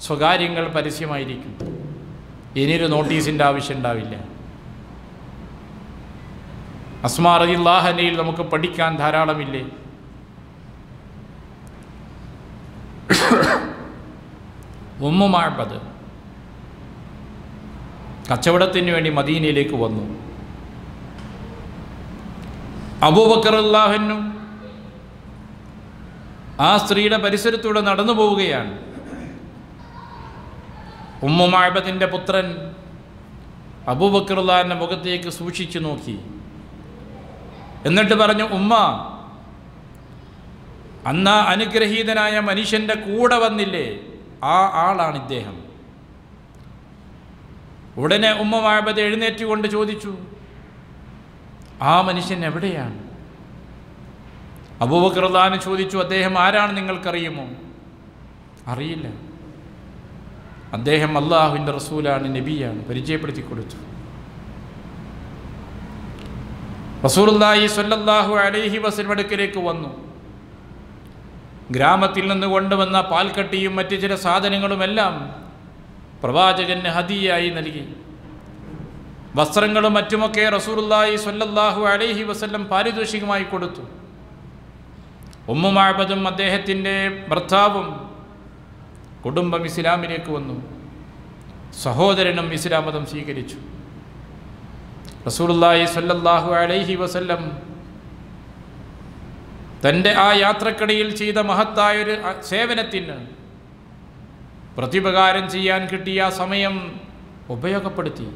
A: സ്വകാര്യങ്ങൾ പരസ്യമായിരിക്കും. ഇനിയൊരു നോട്ടീസിൻ്റെ ആവശ്യം ഉണ്ടാവില്ല. അസ്മാ റളിയല്ലാഹു അൻഹയിൽ നമുക്ക് പഠിക്കാൻ ധാരാളമില്ലേ? ഉമ്മു മഅബദ് കച്ചവടത്തിന് വേണ്ടി മദീനയിലേക്ക് വന്നു. അബൂബക്കർ റളിയല്ലാഹു അൻഹു ആ സ്ത്രീയുടെ പരിസരത്തൂടെ നടന്നു പോവുകയാണ്. ഉമ്മു മഅബദിൻ്റെ പുത്രൻ അബൂബക്കർ റളിയല്ലാഹു അൻഹു മുഖത്തേക്ക് സൂക്ഷിച്ചു നോക്കി. എന്നിട്ട് പറഞ്ഞു, ഉമ്മ, അന്ന് അനുഗ്രഹീതനായ മനുഷ്യൻ്റെ കൂടെ വന്നില്ലേ, ആ ആളാണ് ഇദ്ദേഹം. ഉടനെ ഉമ്മ മഅബദ് എഴുന്നേറ്റുകൊണ്ട് ചോദിച്ചു, ആ മനുഷ്യൻ എവിടെയാണ്? അബൂബക്കർ റളിയല്ലാഹു അൻഹു ചോദിച്ചു, അദ്ദേഹം ആരാണ് നിങ്ങൾക്കറിയുമോ? അറിയില്ല. അദ്ദേഹം അള്ളാഹുവിൻ്റെ റസൂലാണ്, നബിയാണ്, പരിചയപ്പെടുത്തി കൊടുത്തു. റസൂലുള്ളാഹി സ്വല്ലല്ലാഹു അലൈഹി വസല്ലം അടുക്കലേക്ക് വന്നു. ഗ്രാമത്തിൽ നിന്ന് കൊണ്ടുവന്ന പാൽക്കട്ടിയും മറ്റു ചില സാധനങ്ങളുമെല്ലാം പ്രവാചകന് ഹദിയയായി നൽകി. വസ്ത്രങ്ങളും മറ്റുമൊക്കെ റസൂലുള്ളാഹി സ്വല്ലല്ലാഹു അലൈഹി വസല്ലം പാരിതോഷികമായി കൊടുത്തു. ഉമ്മു മഅബദും അദ്ദേഹത്തിൻ്റെ ഭർത്താവും കുടുംബം ഇസ്ലാമിലേക്ക് വന്നു. സഹോദരനും ഇസ്ലാം മതം സ്വീകരിച്ചു. റസൂലുള്ളാഹി സ്വല്ലല്ലാഹു അലൈഹി വസല്ലം തൻ്റെ ആ യാത്രക്കിടയിൽ ചെയ്ത മഹത്തായൊരു സേവനത്തിന് പ്രതിപകാരം ചെയ്യാൻ കിട്ടിയ സമയം ഉപയോഗപ്പെടുത്തി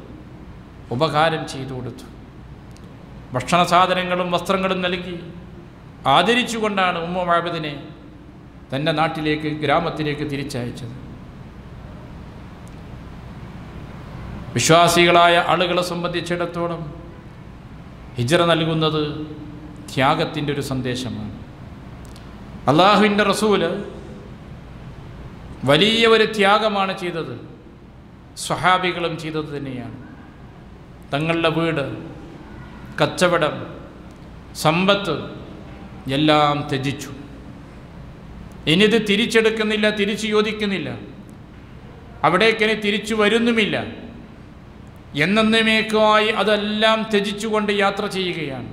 A: ഉപകാരം ചെയ്തു കൊടുത്തു. ഭക്ഷണ സാധനങ്ങളും വസ്ത്രങ്ങളും നൽകി ആദരിച്ചുകൊണ്ടാണ് ഉമ്മു മഅബദിനെ തൻ്റെ നാട്ടിലേക്ക്, ഗ്രാമത്തിലേക്ക് തിരിച്ചയച്ചത്. വിശ്വാസികളായ ആളുകളെ സംബന്ധിച്ചിടത്തോളം ഹിജ്റ നൽകുന്നത് ത്യാഗത്തിൻ്റെ ഒരു സന്ദേശമാണ്. അള്ളാഹുവിൻ്റെ റസൂല് വലിയ ഒരു ത്യാഗമാണ് ചെയ്തത്. സ്വഹാബികളും ചെയ്തത് തന്നെയാണ്. തങ്ങളുടെ വീട്, കച്ചവടം, സമ്പത്ത് എല്ലാം ത്യജിച്ചു. ഇനിത് തിരിച്ചെടുക്കുന്നില്ല, തിരിച്ചു യോജിക്കുന്നില്ല, അവിടേക്കിനി തിരിച്ചു വരുന്നുമില്ല. എന്നേക്കുമായി അതെല്ലാം ത്യജിച്ചുകൊണ്ട് യാത്ര ചെയ്യുകയാണ്.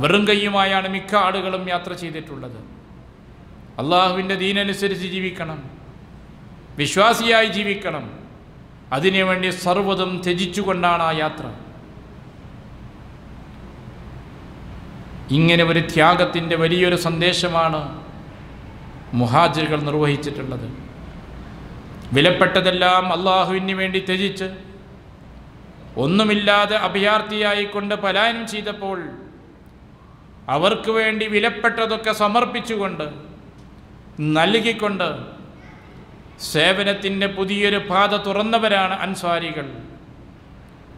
A: വെറും കയ്യുമായാണ് മിക്ക ആളുകളും യാത്ര ചെയ്തിട്ടുള്ളത്. അള്ളാഹുവിൻ്റെ ദീനനുസരിച്ച് ജീവിക്കണം, വിശ്വാസിയായി ജീവിക്കണം. അതിനുവേണ്ടി സർവ്വതും ത്യജിച്ചുകൊണ്ടാണ് ആ യാത്ര. ഇങ്ങനെ ഒരു ത്യാഗത്തിൻ്റെ വലിയൊരു സന്ദേശമാണ് മുഹാജിറുകൾ നിർവഹിച്ചിട്ടുള്ളത്. വിലപ്പെട്ടതെല്ലാം അള്ളാഹുവിന് വേണ്ടി ത്യജിച്ച് ഒന്നുമില്ലാതെ അഭയാർത്ഥിയായിക്കൊണ്ട് പലായനം ചെയ്തപ്പോൾ അവർക്ക് വേണ്ടി വിലപ്പെട്ടതൊക്കെ സമർപ്പിച്ചുകൊണ്ട് നൽകിക്കൊണ്ട് സേവനത്തിൻ്റെ പുതിയൊരു പാത തുറന്നവരാണ് അൻസാരികൾ.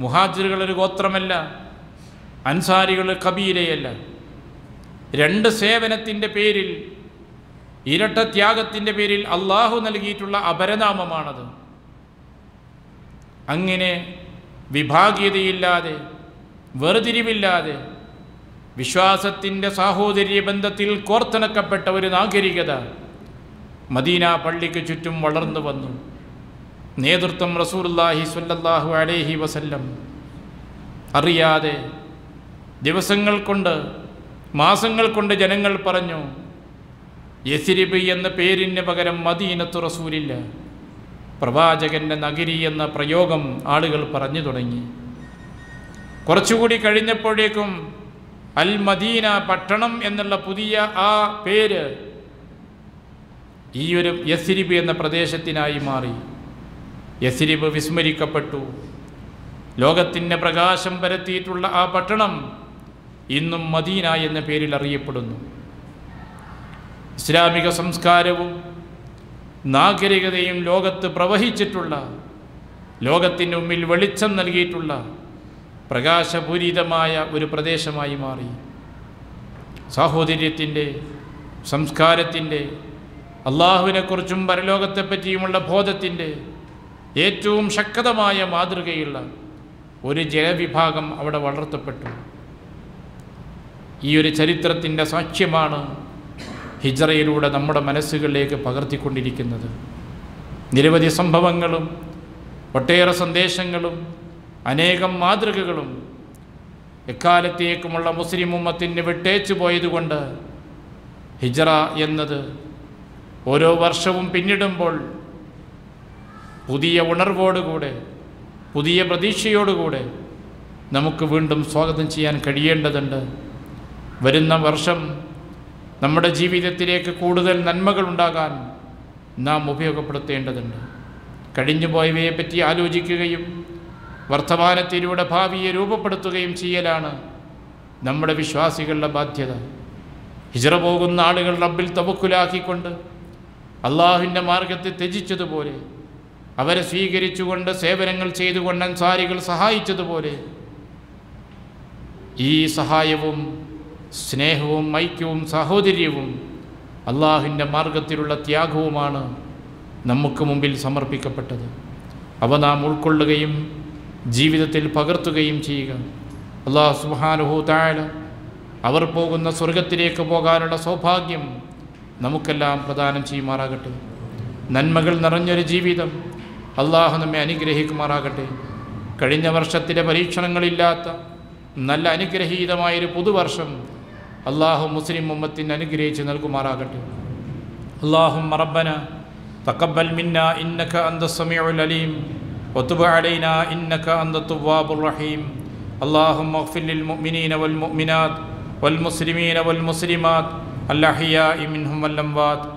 A: മുഹാജിറുകൾ ഒരു ഗോത്രമല്ല, അൻസാരികൾ കബീലയല്ല. രണ്ട് സേവനത്തിൻ്റെ പേരിൽ, ഇരട്ട ത്യാഗത്തിൻ്റെ പേരിൽ അള്ളാഹു നൽകിയിട്ടുള്ള അപരനാമമാണത്. അങ്ങനെ വിഭാഗീയതയില്ലാതെ, വേർതിരിവില്ലാതെ, വിശ്വാസത്തിൻ്റെ സാഹോദര്യ ബന്ധത്തിൽ കോർത്തിണക്കപ്പെട്ട ഒരു നാഗരികത മദീന പള്ളിക്ക് ചുറ്റും വളർന്നു വന്നു. നേതൃത്വം റസൂലുള്ളാഹി സ്വല്ലല്ലാഹു അലൈഹി വസല്ലം. അറിയാതെ ദിവസങ്ങൾ കൊണ്ട്, മാസങ്ങൾ കൊണ്ട് ജനങ്ങൾ പറഞ്ഞു, യസ്രിബ് എന്ന പേരിന് പകരം മദീനത്തു റസൂലില്ല, പ്രവാചകൻ്റെ നഗരി എന്ന പ്രയോഗം ആളുകൾ പറഞ്ഞു തുടങ്ങി. കുറച്ചുകൂടി കഴിഞ്ഞപ്പോഴേക്കും അൽ മദീന, പട്ടണം എന്നുള്ള പുതിയ ആ പേര് ഈ ഒരു യസ്രിബ് എന്ന പ്രദേശത്തിനായി മാറി. യസ്രിബ് വിസ്മരിക്കപ്പെട്ടു. ലോകത്തിൻ്റെ പ്രകാശം പരത്തിയിട്ടുള്ള ആ പട്ടണം ഇന്നും മദീന എന്ന പേരിൽ അറിയപ്പെടുന്നു. ഇസ്ലാമിക സംസ്കാരവും നാഗരികതയും ലോകത്ത് പ്രവഹിച്ചിട്ടുള്ള, ലോകത്തിന് മുമ്പിൽ വെളിച്ചം നൽകിയിട്ടുള്ള പ്രകാശപൂരിതമായ ഒരു പ്രദേശമായി മാറി. സാഹോദര്യത്തിൻ്റെ, സംസ്കാരത്തിൻ്റെ, അള്ളാഹുവിനെക്കുറിച്ചും പരലോകത്തെപ്പറ്റിയുമുള്ള ബോധത്തിൻ്റെ ഏറ്റവും ശക്തമായ മാതൃകയുള്ള ഒരു ജനവിഭാഗം അവിടെ വളർത്തപ്പെട്ടു. ഈ ഒരു ചരിത്രത്തിൻ്റെ സാക്ഷ്യമാണ് ഹിജ്റയിലൂടെ നമ്മുടെ മനസ്സുകളിലേക്ക് പകർത്തിക്കൊണ്ടിരിക്കുന്നത്. നിരവധി സംഭവങ്ങളും ഒട്ടേറെ സന്ദേശങ്ങളും അനേകം മാതൃകകളും എക്കാലത്തേക്കുമുള്ള മുസ്ലിം ഉമ്മത്തിന് വിട്ടേച്ചു പോയതുകൊണ്ട് ഹിജ്റ എന്നത് ഓരോ വർഷവും പിന്നിടുമ്പോൾ പുതിയ ഉണർവോടുകൂടെ, പുതിയ പ്രതീക്ഷയോടുകൂടെ നമുക്ക് വീണ്ടും സ്വാഗതം ചെയ്യാൻ കഴിയേണ്ടതുണ്ട്. വരുന്ന വർഷം നമ്മുടെ ജീവിതത്തിലേക്ക് കൂടുതൽ നന്മകൾ ഉണ്ടാകാൻ നാം ഉപയോഗപ്പെടുത്തേണ്ടതുണ്ട്. കഴിഞ്ഞുപോയവയെപ്പറ്റി ആലോചിക്കുകയും വർത്തമാനത്തിലൂടെ ഭാവിയെ രൂപപ്പെടുത്തുകയും ചെയ്യലാണ് നമ്മുടെ വിശ്വാസികളുടെ ബാധ്യത. ഹിജ്റ പോകുന്ന ആളുകൾ റബ്ബിൽ തവക്കുലാക്കിക്കൊണ്ട് അള്ളാഹുവിൻ്റെ മാർഗത്തെ ത്യജിച്ചതുപോലെ അവരെ സ്വീകരിച്ചുകൊണ്ട് സേവനങ്ങൾ ചെയ്തുകൊണ്ട് അൻസാരികൾ സഹായിച്ചതുപോലെ ഈ സഹായവും സ്നേഹവും ഐക്യവും സാഹോദര്യവും അള്ളാഹുവിൻ്റെ മാർഗത്തിലുള്ള ത്യാഗവുമാണ് നമുക്ക് മുമ്പിൽ സമർപ്പിക്കപ്പെട്ടത്. അവ നാം ഉൾക്കൊള്ളുകയും ജീവിതത്തിൽ പകർത്തുകയും ചെയ്യുക. അല്ലാഹു സുബ്ഹാനഹു തആല അവർ പോകുന്ന സ്വർഗത്തിലേക്ക് പോകാനുള്ള സൗഭാഗ്യം നമുക്കെല്ലാം പ്രദാനം ചെയ്യുമാറാകട്ടെ. നന്മകൾ നിറഞ്ഞൊരു ജീവിതം അള്ളാഹു നമ്മെ അനുഗ്രഹിക്കുമാറാകട്ടെ. കഴിഞ്ഞ വർഷത്തിലെ പരീക്ഷണങ്ങളില്ലാത്ത നല്ല അനുഗ്രഹീതമായൊരു പുതുവർഷം അള്ളാഹു മുസ്ലിം ഉമ്മത്തിന് അനുഗ്രഹിച്ച് നൽകുമാറാകട്ടെ. അല്ലാഹുമ്മ റബ്ബന തഖബ്ബൽ മിന്നാ ഇന്നക അന്തസ് സമീഉൽ അലീം വതുബ് അലൈനാ ഇന്നക അന്തത് തവ്വാബുർ റഹീം. അല്ലാഹുമ്മ ഇഗ്ഫിർ ലിൽ മുഅ്മിനീന വൽ മുഅ്മിനാത്ത് വൽ മുസ്ലിമീന വൽ മുസ്ലിമാത്ത് അൽ അഹ്യാഇ മിൻഹും വൽ അംവാത്ത്.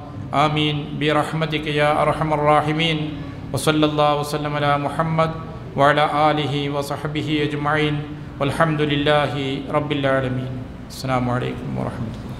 A: ആമീൻ ബിറഹ്മതിക യാ അർഹമർ റഹീമീൻ. വസല്ലല്ലാഹു വസല്ലമ അലാ മുഹമ്മദ് വഅലാ ആലിഹി വസഹ്ബിഹി അജ്മഈൻ. വൽഹംദുലില്ലാഹി റബ്ബിൽ ആലമീൻ. അസ്സലാമു അലൈക്കും വറഹ്മത്തുള്ളാഹി.